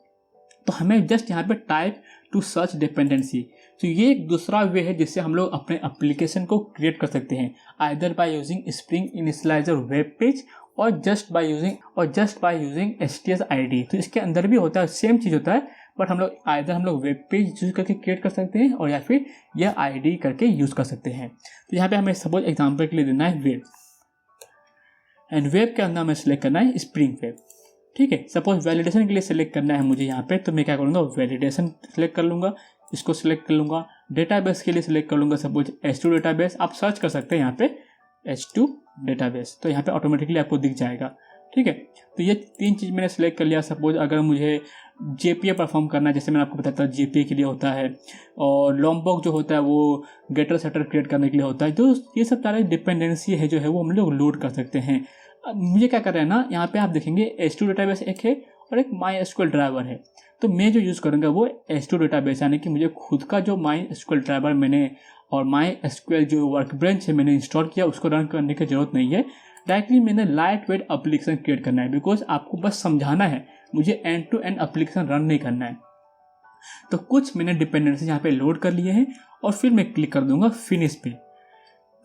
हमें जस्ट यहाँ पे टाइप टू सर्च डिपेंडेंसी। तो ये एक दूसरा वे है जिससे हम लोग अपने एप्लीकेशन को क्रिएट कर सकते हैं either by using spring initializer web page और just by using STS ID। तो इसके अंदर भी होता है, सेम चीज़ होता है, बट हम लोग वेब पेज यूज करके क्रिएट कर सकते हैं और या फिर यह ID करके यूज़ कर सकते हैं। तो यहाँ पे हमें सपोज एग्जांपल के लिए देना है वेब एंड वेब के अंदर हमें सेलेक्ट करना है स्प्रिंग वेब। ठीक है, सपोज वैलिडेशन के लिए सेलेक्ट करना है मुझे यहाँ पे, तो मैं क्या करूँगा वैलिडेशन सेलेक्ट कर लूँगा, इसको सिलेक्ट कर लूँगा। डेटाबेस के लिए सिलेक्ट कर लूँगा सपोज H2 डेटाबेस, आप सर्च कर सकते हैं यहाँ पे H2 डेटाबेस, तो यहाँ पे ऑटोमेटिकली आपको दिख जाएगा। ठीक है, तो ये तीन चीज़ मैंने सेलेक्ट कर लिया। सपोज अगर मुझे JPA परफॉर्म करना है, जैसे मैंने आपको बताया था JPA के लिए होता है और लॉम्बॉक जो होता है वो गेटर सेटर क्रिएट करने के लिए होता है। तो ये सब सारे डिपेंडेंसी है जो है वो हम लोग लोड कर सकते हैं। मुझे क्या कर रहा है ना, यहाँ पे आप देखेंगे H2 डेटाबेस एक है और एक MySQL ड्राइवर है। तो मैं जो यूज़ करूँगा वो H2 डेटाबेस, यानी कि मुझे खुद का जो MySQL ड्राइवर मैंने और MySQL जो वर्कबेंच है मैंने इंस्टॉल किया उसको रन करने की ज़रूरत नहीं है। डायरेक्टली मैंने लाइट वेट एप्लीकेशन क्रिएट करना है, बिकॉज आपको बस समझाना है, मुझे end to end application run नहीं करना है। तो कुछ मैंने डिपेंडेंसी यहाँ पे लोड कर लिए हैं और फिर मैं क्लिक कर दूंगा फिनिश पे।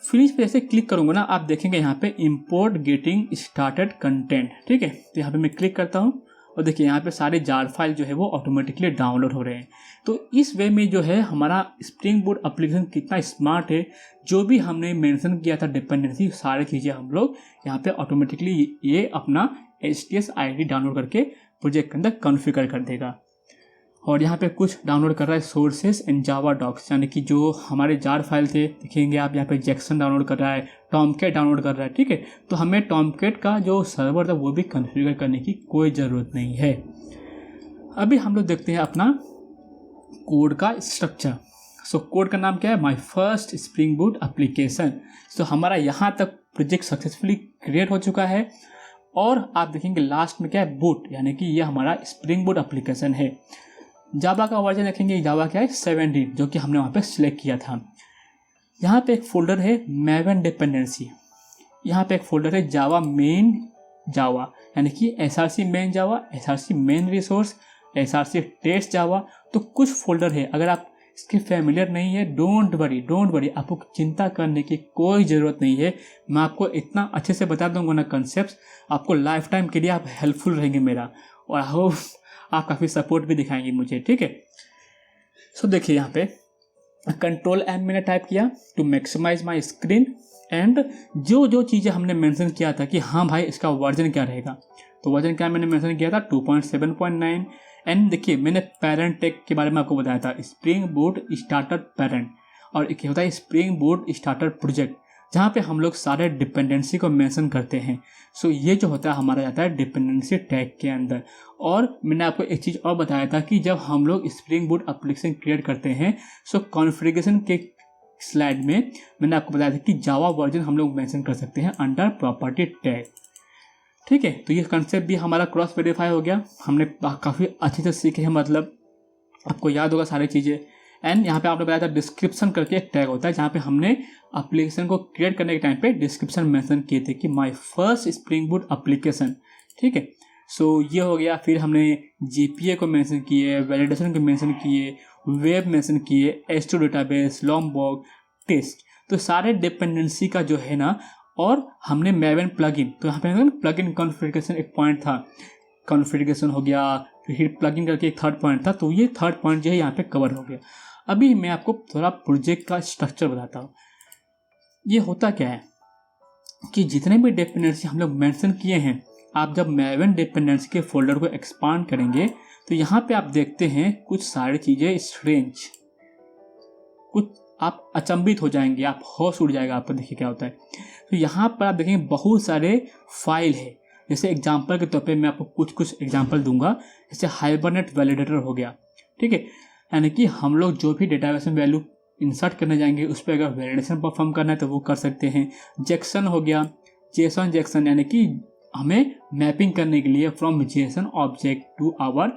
फिनिश पे जैसे क्लिक करूंगा ना, आप देखेंगे यहाँ पे इंपोर्ट गेटिंग स्टार्टेड कंटेंट। ठीक है, तो यहाँ पे मैं क्लिक करता हूँ और देखिए यहाँ पे सारे जार फाइल जो है वो ऑटोमेटिकली डाउनलोड हो रहे हैं। तो इस वे में जो है हमारा स्प्रिंग बूट एप्लीकेशन कितना स्मार्ट है, जो भी हमने मेंशन किया था डिपेंडेंसी, सारी चीज़ें हम लोग यहाँ पे ऑटोमेटिकली ये अपना HTS ID डाउनलोड करके प्रोजेक्ट के अंदर कॉन्फ़िगर कर देगा। और यहाँ पे कुछ डाउनलोड कर रहा है सोर्सेस एंड जावा डॉक्स, यानी कि जो हमारे जार फाइल थे, देखेंगे आप यहाँ पे जैक्सन डाउनलोड कर रहा है, टॉमकैट डाउनलोड कर रहा है, ठीक है। तो हमें टॉमकैट का जो सर्वर था वो भी कॉन्फ़िगर करने की कोई ज़रूरत नहीं है। अभी हम लोग देखते हैं अपना कोड का स्ट्रक्चर। सो कोड का नाम क्या है, my first spring boot application. So हमारा यहाँ तक प्रोजेक्ट सक्सेसफुली क्रिएट हो चुका है। और आप देखेंगे लास्ट में क्या है, बूट, यानी कि ये हमारा स्प्रिंग बूट एप्लीकेशन है। जावा का वर्जन देखेंगे, जावा क्या है 17, जो कि हमने वहाँ पे सिलेक्ट किया था। यहाँ पे एक फोल्डर है मैवन डिपेंडेंसी, यहाँ पे एक फोल्डर है जावा मेन जावा, यानी कि SRC main Java, SRC main resource, SRC test Java. तो कुछ फोल्डर है, अगर आप इसके फैमिलियर नहीं है, डोंट वरी, आपको चिंता करने की कोई ज़रूरत नहीं है। मैं आपको इतना अच्छे से बता दूंगा ना कंसेप्ट, आपको लाइफ टाइम के लिए आप हेल्पफुल रहेंगे मेरा, और आई होप आप काफ़ी सपोर्ट भी दिखाएंगे मुझे, ठीक है। सो देखिए यहाँ पे Ctrl+M मैंने टाइप किया to maximise my screen, and जो चीज़ें हमने मेंशन किया था कि हाँ भाई इसका वर्जन क्या रहेगा, तो वर्जन क्या मैंने मेंशन किया था 2.7.9। एंड देखिए मैंने पेरेंट टैग के बारे में आपको बताया था, स्प्रिंग बूट स्टार्टर पेरेंट, और एक होता है स्प्रिंग बूट स्टार्टर प्रोजेक्ट, जहाँ पे हम लोग सारे डिपेंडेंसी को मेंशन करते हैं। सो ये जो होता है हमारा जाता है डिपेंडेंसी टैग के अंदर। और मैंने आपको एक चीज़ और बताया था कि जब हम लोग स्प्रिंग बूट एप्लीकेशन क्रिएट करते हैं, सो कॉन्फ़िगरेशन के स्लाइड में मैंने आपको बताया था कि जावा वर्जन हम लोग मेंशन कर सकते हैं अंडर प्रॉपर्टी टैग, ठीक है। तो ये कंसेप्ट भी हमारा क्रॉस वेरीफाई हो गया, हमने काफ़ी अच्छे से सीखे हैं, मतलब आपको याद होगा सारी चीज़ें। एंड यहाँ पे आपने बताया था डिस्क्रिप्शन करके एक टैग होता है, जहाँ पे हमने एप्लीकेशन को क्रिएट करने के टाइम पे डिस्क्रिप्शन मेंशन किए थे कि my first spring boot application, ठीक है। सो ये हो गया। फिर हमने GPA को मेंशन किए, वैलिडेशन को मेंशन किए, वेब मेंशन किए, H2 डेटाबेस, लॉम्बॉग, टेस्ट, तो सारे डिपेंडेंसी का जो है ना। और हमने मैवन प्लगइन, तो यहाँ पे प्लगइन कॉन्फ़िगरेशन एक पॉइंट था, कॉन्फ़िगरेशन हो गया, फिर प्लगइन करके एक थर्ड पॉइंट था, तो ये थर्ड पॉइंट जो है यहाँ पे कवर हो गया। अभी मैं आपको थोड़ा प्रोजेक्ट का स्ट्रक्चर बताता हूँ। ये होता क्या है कि जितने भी डिपेंडेंसी हम लोग मेंशन किए हैं, आप जब मैवन डिपेंडेंसी के फोल्डर को एक्सपांड करेंगे तो यहाँ पे आप देखते हैं कुछ सारी चीज़ें स्ट्रेंज, कुछ आप अचंभित हो जाएंगे, आप होश उड़ जाएगा आपको। देखिए क्या होता है, तो यहाँ पर आप देखेंगे बहुत सारे फाइल है। जैसे एग्जांपल के तौर पे मैं आपको कुछ एग्जांपल दूंगा, जैसे हाइबरनेट वैलिडेटर हो गया, ठीक है, यानी कि हम लोग जो भी डेटाबेस में वैल्यू इंसर्ट करने जाएंगे उस पर अगर वैलिडेशन परफॉर्म करना है तो वो कर सकते हैं। जैक्सन हो गया, जेसन जैक्सन, यानी कि हमें मैपिंग करने के लिए from JSON object to our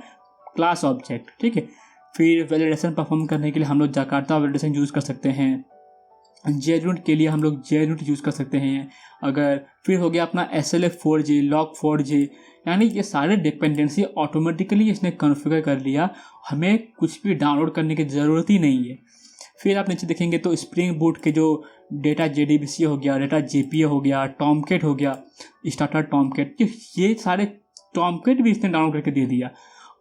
class object, ठीक है। फिर वैलिडेशन परफॉर्म करने के लिए हम लोग जाकार्ता वैलिडेशन यूज़ कर सकते हैं। JUnit के लिए हम लोग JUnit यूज़ कर सकते हैं। अगर फिर हो गया अपना SLF4j, log4j, यानी ये सारे डिपेंडेंसी ऑटोमेटिकली इसने कॉन्फ़िगर कर लिया, हमें कुछ भी डाउनलोड करने की ज़रूरत ही नहीं है। फिर आप नीचे देखेंगे तो स्प्रिंग बूट के जो डेटा JDBC हो गया, डेटा JPA हो गया, टॉमकैट हो गया, स्टार्टर टॉमकैट, ये सारे टॉमकैट भी इसने डाउनलोड करके दे दिया।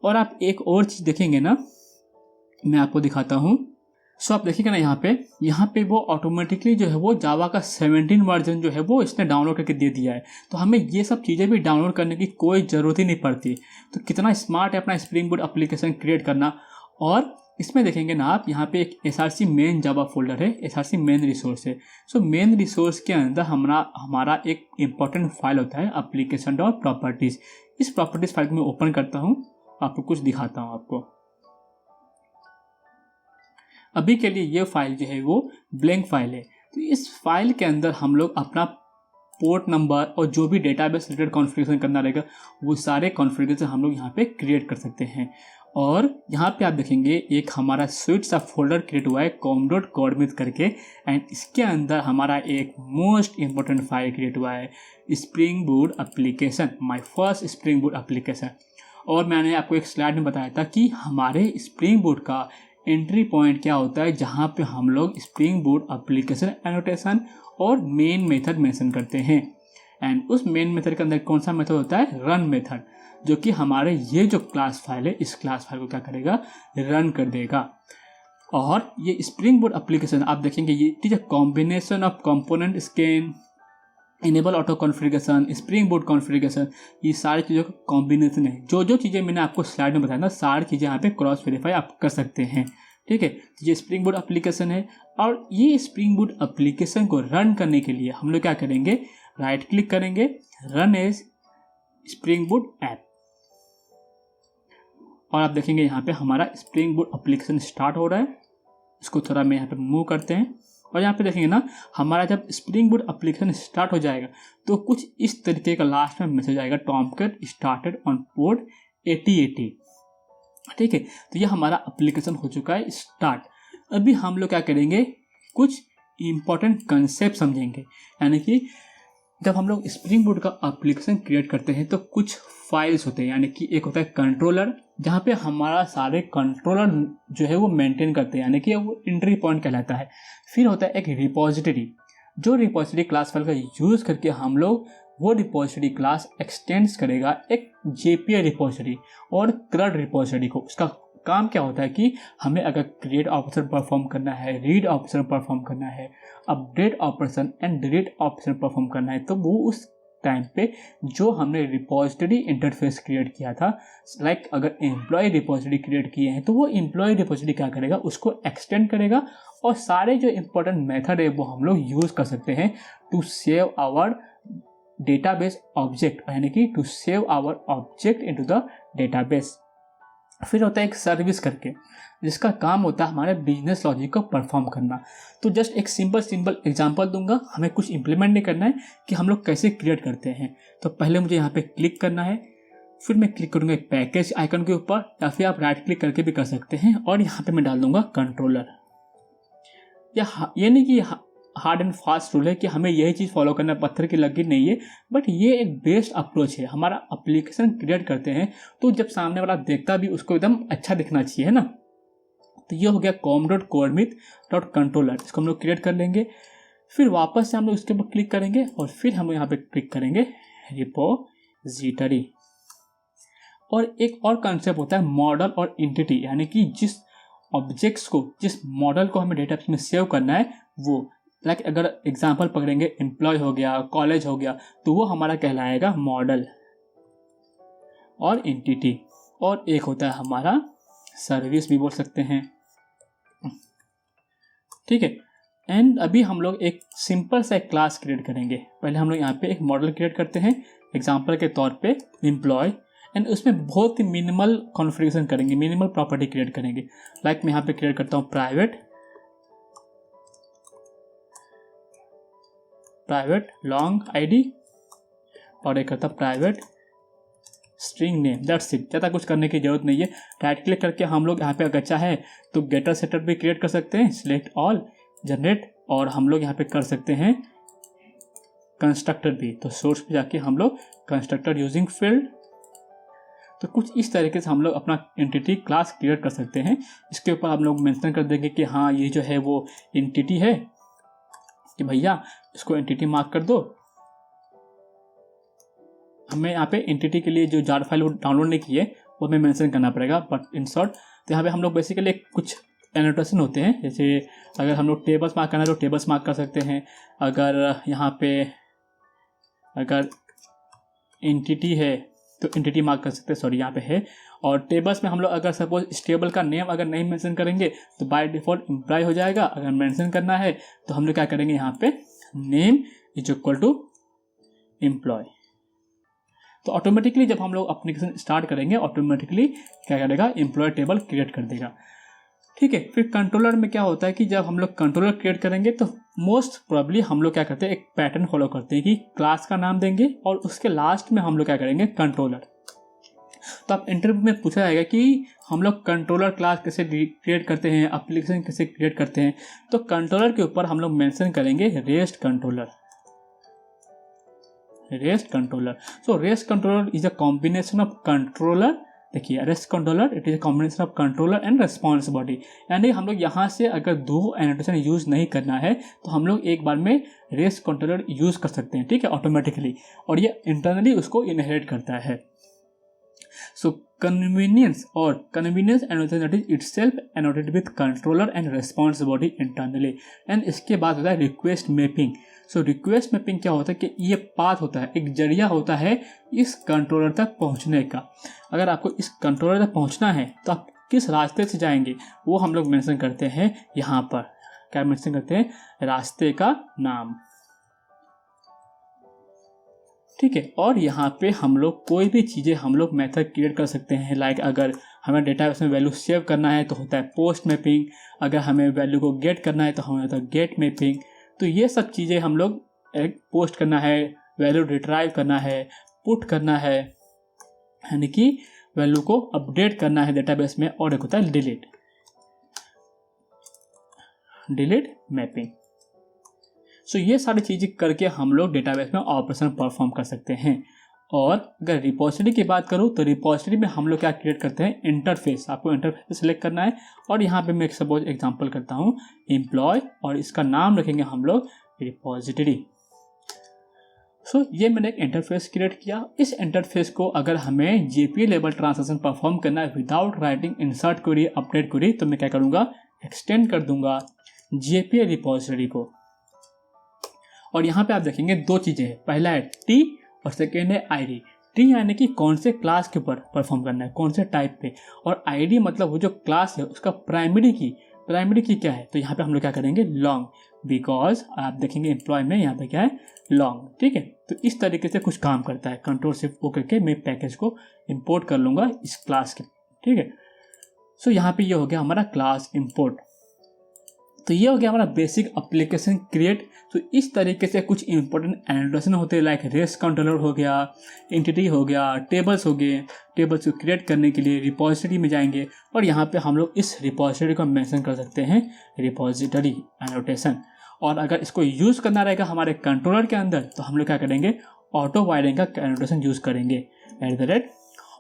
और आप एक और चीज़ देखेंगे ना, मैं आपको दिखाता हूँ। सो आप देखिएगा ना यहाँ पे वो ऑटोमेटिकली जो है वो जावा का 17 वर्जन जो है वो इसने डाउनलोड करके दे दिया है। तो हमें ये सब चीज़ें भी डाउनलोड करने की कोई ज़रूरत ही नहीं पड़ती। तो कितना स्मार्ट है अपना स्प्रिंग बूट एप्लीकेशन क्रिएट करना। और इसमें देखेंगे ना आप, यहाँ पे एक SRC मेन जावा फोल्डर है, SRC मेन रिसोर्स है। सो मेन रिसोर्स के अंदर हमारा एक इम्पॉर्टेंट फाइल होता है एप्लीकेशन डॉट प्रॉपर्टीज़। इस प्रॉपर्टीज़ फाइल को मैं ओपन करता हूँ, आपको कुछ दिखाता हूँ आपको। अभी के लिए ये फाइल जो है वो ब्लैंक फाइल है। तो इस फाइल के अंदर हम लोग अपना पोर्ट नंबर और जो भी डेटाबेस रिलेटेड कॉन्फ़िगरेशन करना रहेगा वो सारे कॉन्फ़िगरेशन हम लोग यहाँ पे क्रिएट कर सकते हैं। और यहाँ पे आप देखेंगे एक हमारा स्विच सा फोल्डर क्रिएट हुआ है com.codemith करके, एंड इसके अंदर हमारा एक मोस्ट इम्पोर्टेंट फाइल क्रिएट हुआ है Spring boot application, my first spring boot application. और मैंने आपको एक स्लाइड में बताया था कि हमारे स्प्रिंग बूट का एंट्री पॉइंट क्या होता है, जहाँ पे हम लोग स्प्रिंग बूट एप्लीकेशन एनोटेशन और मेन मेथड मेंशन करते हैं। एंड उस मेन मेथड के अंदर कौन सा मेथड होता है, रन मेथड। जो कि हमारे ये जो क्लास फाइल है इस क्लास फाइल को क्या करेगा, रन कर देगा। और ये स्प्रिंग बोट एप्लीकेशन आप देखेंगे ये it is a combination of component scan, enable auto configuration, spring boat configuration, ये सारी चीज़ों का कॉम्बिनेशन है। जो जो चीज़ें मैंने आपको स्लाइड में बताया ना सारी चीज़ें यहाँ पे क्रॉस वेरीफाई आप कर सकते हैं। ठीक है, ये स्प्रिंग बोट एप्लीकेशन है और ये स्प्रिंग बोट एप्लीकेशन को रन करने के लिए हम लोग क्या करेंगे, राइट क्लिक करेंगे, run as Spring Boot app, और आप देखेंगे यहाँ पे हमारा स्प्रिंग बोट एप्लीकेशन स्टार्ट हो रहा है। इसको थोड़ा मैं यहाँ पे मूव करते हैं और यहाँ पे देखेंगे ना हमारा जब स्प्रिंग बोट एप्लीकेशन स्टार्ट हो जाएगा तो कुछ इस तरीके का लास्ट में मैसेज आएगा, टॉमकैट स्टार्टेड ऑन पोर्ट 8080। ठीक है, तो ये हमारा एप्लीकेशन हो चुका है स्टार्ट। अभी हम लोग क्या करेंगे, कुछ इंपॉर्टेंट कंसेप्ट समझेंगे। यानी कि जब हम लोग स्प्रिंग बोट का एप्लीकेशन क्रिएट करते हैं तो कुछ फाइल्स होते हैं, यानी कि एक होता है कंट्रोलर जहाँ पे हमारा सारे कंट्रोलर जो है वो मेंटेन करते हैं, यानी कि वो एंट्री पॉइंट कहलाता है। फिर होता है एक रिपोजिटरी, जो रिपोजिटरी क्लास फाइल का यूज़ करके हम लोग वो रिपोजिटरी क्लास एक्सटेंड्स करेगा एक JPA रिपोजिटरी और CRUD रिपोजिटरी को। उसका काम क्या होता है कि हमें अगर क्रिएट ऑपरेशन परफॉर्म करना है, रीड ऑपरेशन परफॉर्म करना है, update operation and delete operation perform करना है, तो वो उस टाइम पे जो हमने रिपोजिटरी इंटरफेस क्रिएट किया था, लाइक अगर एम्प्लॉय रिपोजिटरी क्रिएट किए हैं तो वो एम्प्लॉय रिपोजिटरी क्या करेगा, उसको एक्सटेंड करेगा और सारे जो इंपॉर्टेंट मेथड है वो हम लोग यूज़ कर सकते हैं to save our database object, यानी कि to save our object into the database. फिर होता है एक सर्विस करके, जिसका काम होता है हमारे बिजनेस लॉजिक को परफॉर्म करना। तो जस्ट एक सिंपल एग्जांपल दूंगा, हमें कुछ इंप्लीमेंट नहीं करना है कि हम लोग कैसे क्रिएट करते हैं। तो पहले मुझे यहाँ पे क्लिक करना है, फिर मैं क्लिक करूँगा एक पैकेज आइकन के ऊपर, या फिर आप राइट क्लिक करके भी कर सकते हैं, और यहाँ पे मैं डाल दूंगा कंट्रोलर। ये नहीं कि हार्ड एंड फास्ट रूल है कि हमें यही चीज़ फॉलो करना, पत्थर की लकीर नहीं है, बट ये एक बेस्ट अप्रोच है। हमारा एप्लीकेशन क्रिएट करते हैं तो जब सामने वाला देखता भी उसको एकदम अच्छा दिखना चाहिए, है ना। तो ये हो गया com.coremeet.controller, इसको हम लोग क्रिएट कर लेंगे। फिर वापस से हम लोग इसके ऊपर क्लिक करेंगे और फिर हम लोग यहाँ पे क्लिक करेंगे रिपोजिटरी। और एक और कंसेप्ट होता है मॉडल और एंटिटी, यानी कि जिस ऑब्जेक्ट्स को, जिस मॉडल को हमें डेटाबेस में सेव करना है वो, लाइक अगर एग्जांपल पकड़ेंगे एम्प्लॉय हो गया, कॉलेज हो गया, तो वो हमारा कहलाएगा मॉडल और एंटिटी। और एक होता है हमारा सर्विस भी बोल सकते हैं। ठीक है, एंड अभी हम लोग एक सिंपल सा एक क्लास क्रिएट करेंगे। पहले हम लोग यहाँ पे एक मॉडल क्रिएट करते हैं एग्जांपल के तौर पे एम्प्लॉय, एंड उसमें बहुत ही मिनिमल कॉन्फ़िगरेशन करेंगे, मिनिमल प्रॉपर्टी क्रिएट करेंगे। लाइक मैं यहाँ पे क्रिएट करता हूँ प्राइवेट लॉन्ग आईडी और एक करता private string name, that's it. ज़्यादा कुछ करने की जरूरत नहीं है। राइट क्लिक करके हम लोग यहाँ पे अगर चाहे तो गेटर सेटअप भी क्रिएट कर सकते हैं, सिलेक्ट ऑल, जनरेट, और हम लोग यहाँ पे कर सकते हैं कंस्ट्रक्टर भी। तो सोर्स पे जाके हम लोग कंस्ट्रक्टर यूजिंग फील्ड, तो कुछ इस तरीके से हम लोग अपना एंटिटी क्लास क्रिएट कर सकते हैं। इसके ऊपर हम लोग मेंशन कर देंगे कि हाँ ये जो है वो एंटिटी है, कि भैया इसको एंटिटी मार्क कर दो। हमें यहाँ पे एंटिटी के लिए जो जार फाइल वो डाउनलोड नहीं की है वो हमें मेंशन करना पड़ेगा, बट इन शॉर्ट तो यहाँ पे हम लोग बेसिकली कुछ एनोटेशन होते हैं, जैसे अगर हम लोग टेबल्स मार्क करना है तो टेबल्स मार्क कर सकते हैं। अगर यहाँ पे अगर एंटिटी है तो एंटिटी मार्क कर सकते हैं, सॉरी यहाँ पे है। और टेबल्स में हम लोग अगर सपोज इस टेबल का नेम अगर नहीं मेंशन करेंगे तो बाय डिफ़ॉल्ट एम्प्लॉय हो जाएगा। अगर मेंशन करना है तो हम लोग क्या करेंगे, यहाँ पे name is equal to employee. तो ऑटोमेटिकली जब हम लोग एप्लीकेशन स्टार्ट करेंगे ऑटोमेटिकली क्या करेगा, एम्प्लॉय टेबल क्रिएट कर देगा। ठीक है, फिर कंट्रोलर में क्या होता है कि जब हम लोग कंट्रोलर क्रिएट करेंगे तो मोस्ट प्रोबेबली हम लोग क्या करते हैं, एक पैटर्न फॉलो करते हैं कि क्लास का नाम देंगे और उसके लास्ट में हम लोग क्या करेंगे, कंट्रोलर। तो आप इंटरव्यू में पूछा जाएगा कि हम लोग कंट्रोलर क्लास कैसे क्रिएट करते हैं, एप्लीकेशन कैसे क्रिएट करते हैं। तो कंट्रोलर के ऊपर हम लोग मेंशन करेंगे rest controller. So rest controller is a combination of controller, देखिए rest controller it is a combination of controller and response body. यानी हम लोग यहाँ से अगर दो एनोटेशन यूज़ नहीं करना है तो हम लोग एक बार में रेस्ट कंट्रोलर यूज़ कर सकते हैं। ठीक है, ऑटोमेटिकली, और ये इंटरनली उसको इनहेरिट करता है। So convenience annotation that is itself annotated with controller and responsibility internally. And इसके बाद होता है request mapping. So request mapping क्या होता है कि ये पाथ होता है, एक जरिया होता है इस कंट्रोलर तक पहुंचने का। अगर आपको इस कंट्रोलर तक पहुंचना है तो आप किस रास्ते से जाएंगे वो हम लोग मेंशन करते हैं यहाँ पर। क्या मेंशन करते हैं? रास्ते का नाम, ठीक है। और यहाँ पे हम लोग कोई भी चीज़ें हम लोग मेथड क्रिएट कर सकते हैं। लाइक अगर हमें डेटाबेस में वैल्यू सेव करना है तो होता है पोस्ट मैपिंग, अगर हमें वैल्यू को गेट करना है तो हमें होता है गेट मैपिंग। तो ये सब चीज़ें हम लोग पोस्ट करना है, वैल्यू रिट्राइव करना है, पुट करना है, यानी कि वैल्यू को अपडेट करना है डेटाबेस में। और एक होता है डिलीट मैपिंग। सो ये सारी चीज़ें करके हम लोग डेटाबेस में ऑपरेशन परफॉर्म कर सकते हैं। और अगर रिपोजिटरी की बात करूँ तो रिपोजिटरी में हम लोग क्या क्रिएट करते हैं? इंटरफेस। आपको इंटरफेस सेलेक्ट करना है और यहाँ पे मैं एक सपोज एग्जांपल करता हूँ एम्प्लॉय, और इसका नाम रखेंगे हम लोग रिपोजिटरी। सो ये मैंने एक इंटरफेस क्रिएट किया। इस इंटरफेस को अगर हमें जेपीई लेवल ट्रांसलेशन परफॉर्म करना है without writing insert query, update query, तो मैं क्या करूँगा? एक्सटेंड कर दूंगा जेपीई रिपोजिटरी को। और यहाँ पे आप देखेंगे दो चीज़ें हैं, पहला है टी और सेकेंड है आईडी। टी यानी कि कौन से क्लास के ऊपर परफॉर्म करना है, कौन से टाइप पे, और आईडी मतलब वो जो क्लास है उसका प्राइमरी की क्या है। तो यहाँ पे हम लोग क्या करेंगे? लॉन्ग, बिकॉज आप देखेंगे एम्प्लॉय में यहाँ पे क्या है? लॉन्ग, ठीक है। तो इस तरीके से कुछ काम करता है। कंट्रोल शिफ्ट ओ करके मैं पैकेज को इम्पोर्ट कर लूँगा इस क्लास के, ठीक है। सो यहाँ पे ये हो गया हमारा क्लास इम्पोर्ट। तो ये हो गया हमारा बेसिक एप्लीकेशन क्रिएट। तो इस तरीके से कुछ इंपॉर्टेंट एनोटेशन होते हैं, लाइक रेस कंट्रोलर हो गया, एंटिटी हो गया, टेबल्स हो गए। टेबल्स को क्रिएट करने के लिए रिपोजिटरी में जाएंगे और यहाँ पे हम लोग इस रिपोजिटरी को मेंशन कर सकते हैं रिपोजिटरी एनोटेशन। और अगर इसको यूज़ करना रहेगा हमारे कंट्रोलर के अंदर तो हम लोग क्या करेंगे? ऑटो वायरिंग का एनोटेशन यूज़ करेंगे,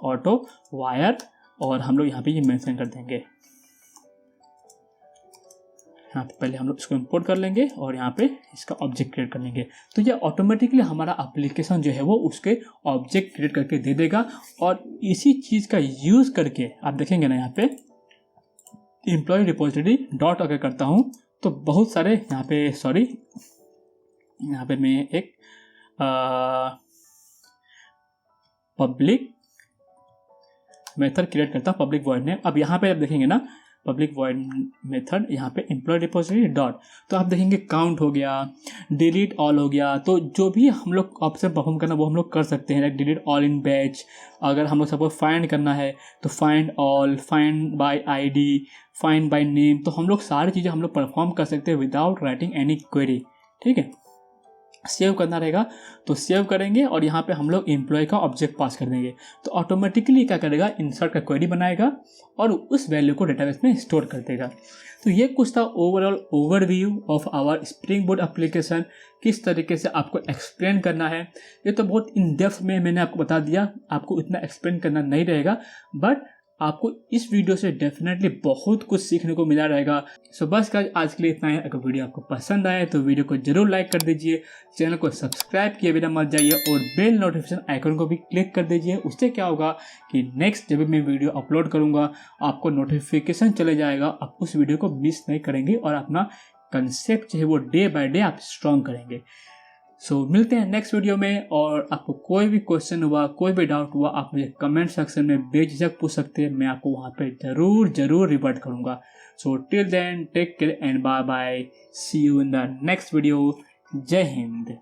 @ऑटो वायर, और हम लोग यहाँ पे ये मेंशन कर देंगे। यहाँ पे पहले हम लोग इसको इंपोर्ट कर लेंगे और यहाँ पे इसका ऑब्जेक्ट क्रिएट कर लेंगे। तो ये ऑटोमेटिकली हमारा एप्लीकेशन जो है वो उसके ऑब्जेक्ट क्रिएट करके दे देगा। और इसी चीज़ का यूज़ करके आप देखेंगे ना, यहाँ पे एम्प्लॉय रिपोजिटरी डॉट अगर करता हूँ तो बहुत सारे यहाँ पे मैं एक पब्लिक मेथड क्रिएट करता हूँ, पब्लिक वॉइड नेम। अब यहाँ पे आप देखेंगे ना पब्लिक वॉइड मेथड, यहाँ पे एम्प्लॉय रिपोजिटरी डॉट, तो आप देखेंगे काउंट हो गया, डिलीट ऑल हो गया। तो जो भी हम लोग ऑप्शन परफॉर्म करना वो हम लोग कर सकते हैं, like delete all in batch. अगर हम लोग सपोज फाइंड करना है तो find all, find by ID, find by name. तो हम लोग सारी चीज़ें हम लोग परफॉर्म कर सकते हैं विदाउट राइटिंग एनी क्वेरी, ठीक है। सेव करना रहेगा तो सेव करेंगे और यहाँ पे हम लोग एम्प्लॉय का ऑब्जेक्ट पास कर देंगे तो ऑटोमेटिकली क्या करेगा? इंसर्ट का क्वेरी बनाएगा और उस वैल्यू को डेटाबेस में स्टोर कर देगा। तो ये कुछ था overall overview of our Spring Boot application. किस तरीके से आपको एक्सप्लेन करना है, ये तो बहुत इन डेप्थ में मैंने आपको बता दिया, आपको इतना एक्सप्लेन करना नहीं रहेगा, बट आपको इस वीडियो से डेफिनेटली बहुत कुछ सीखने को मिला रहेगा। सो बस आज के लिए इतना है। अगर वीडियो आपको पसंद आए तो वीडियो को जरूर लाइक कर दीजिए, चैनल को सब्सक्राइब किए बिना मत जाइए और बेल नोटिफिकेशन आइकन को भी क्लिक कर दीजिए। उससे क्या होगा कि नेक्स्ट जब भी मैं वीडियो अपलोड करूँगा आपको नोटिफिकेशन चले जाएगा, आप उस वीडियो को मिस नहीं करेंगे और अपना कंसेप्ट जो है वो डे बाय डे आप स्ट्रॉन्ग करेंगे। सो मिलते हैं नेक्स्ट वीडियो में। और आपको कोई भी क्वेश्चन हुआ, कोई भी डाउट हुआ, आप मुझे कमेंट सेक्शन में बेझिझक पूछ सकते हैं, मैं आपको वहाँ पे जरूर रिवर्ट करूँगा। So till then take care and bye bye, see you in the next video. जय हिंद।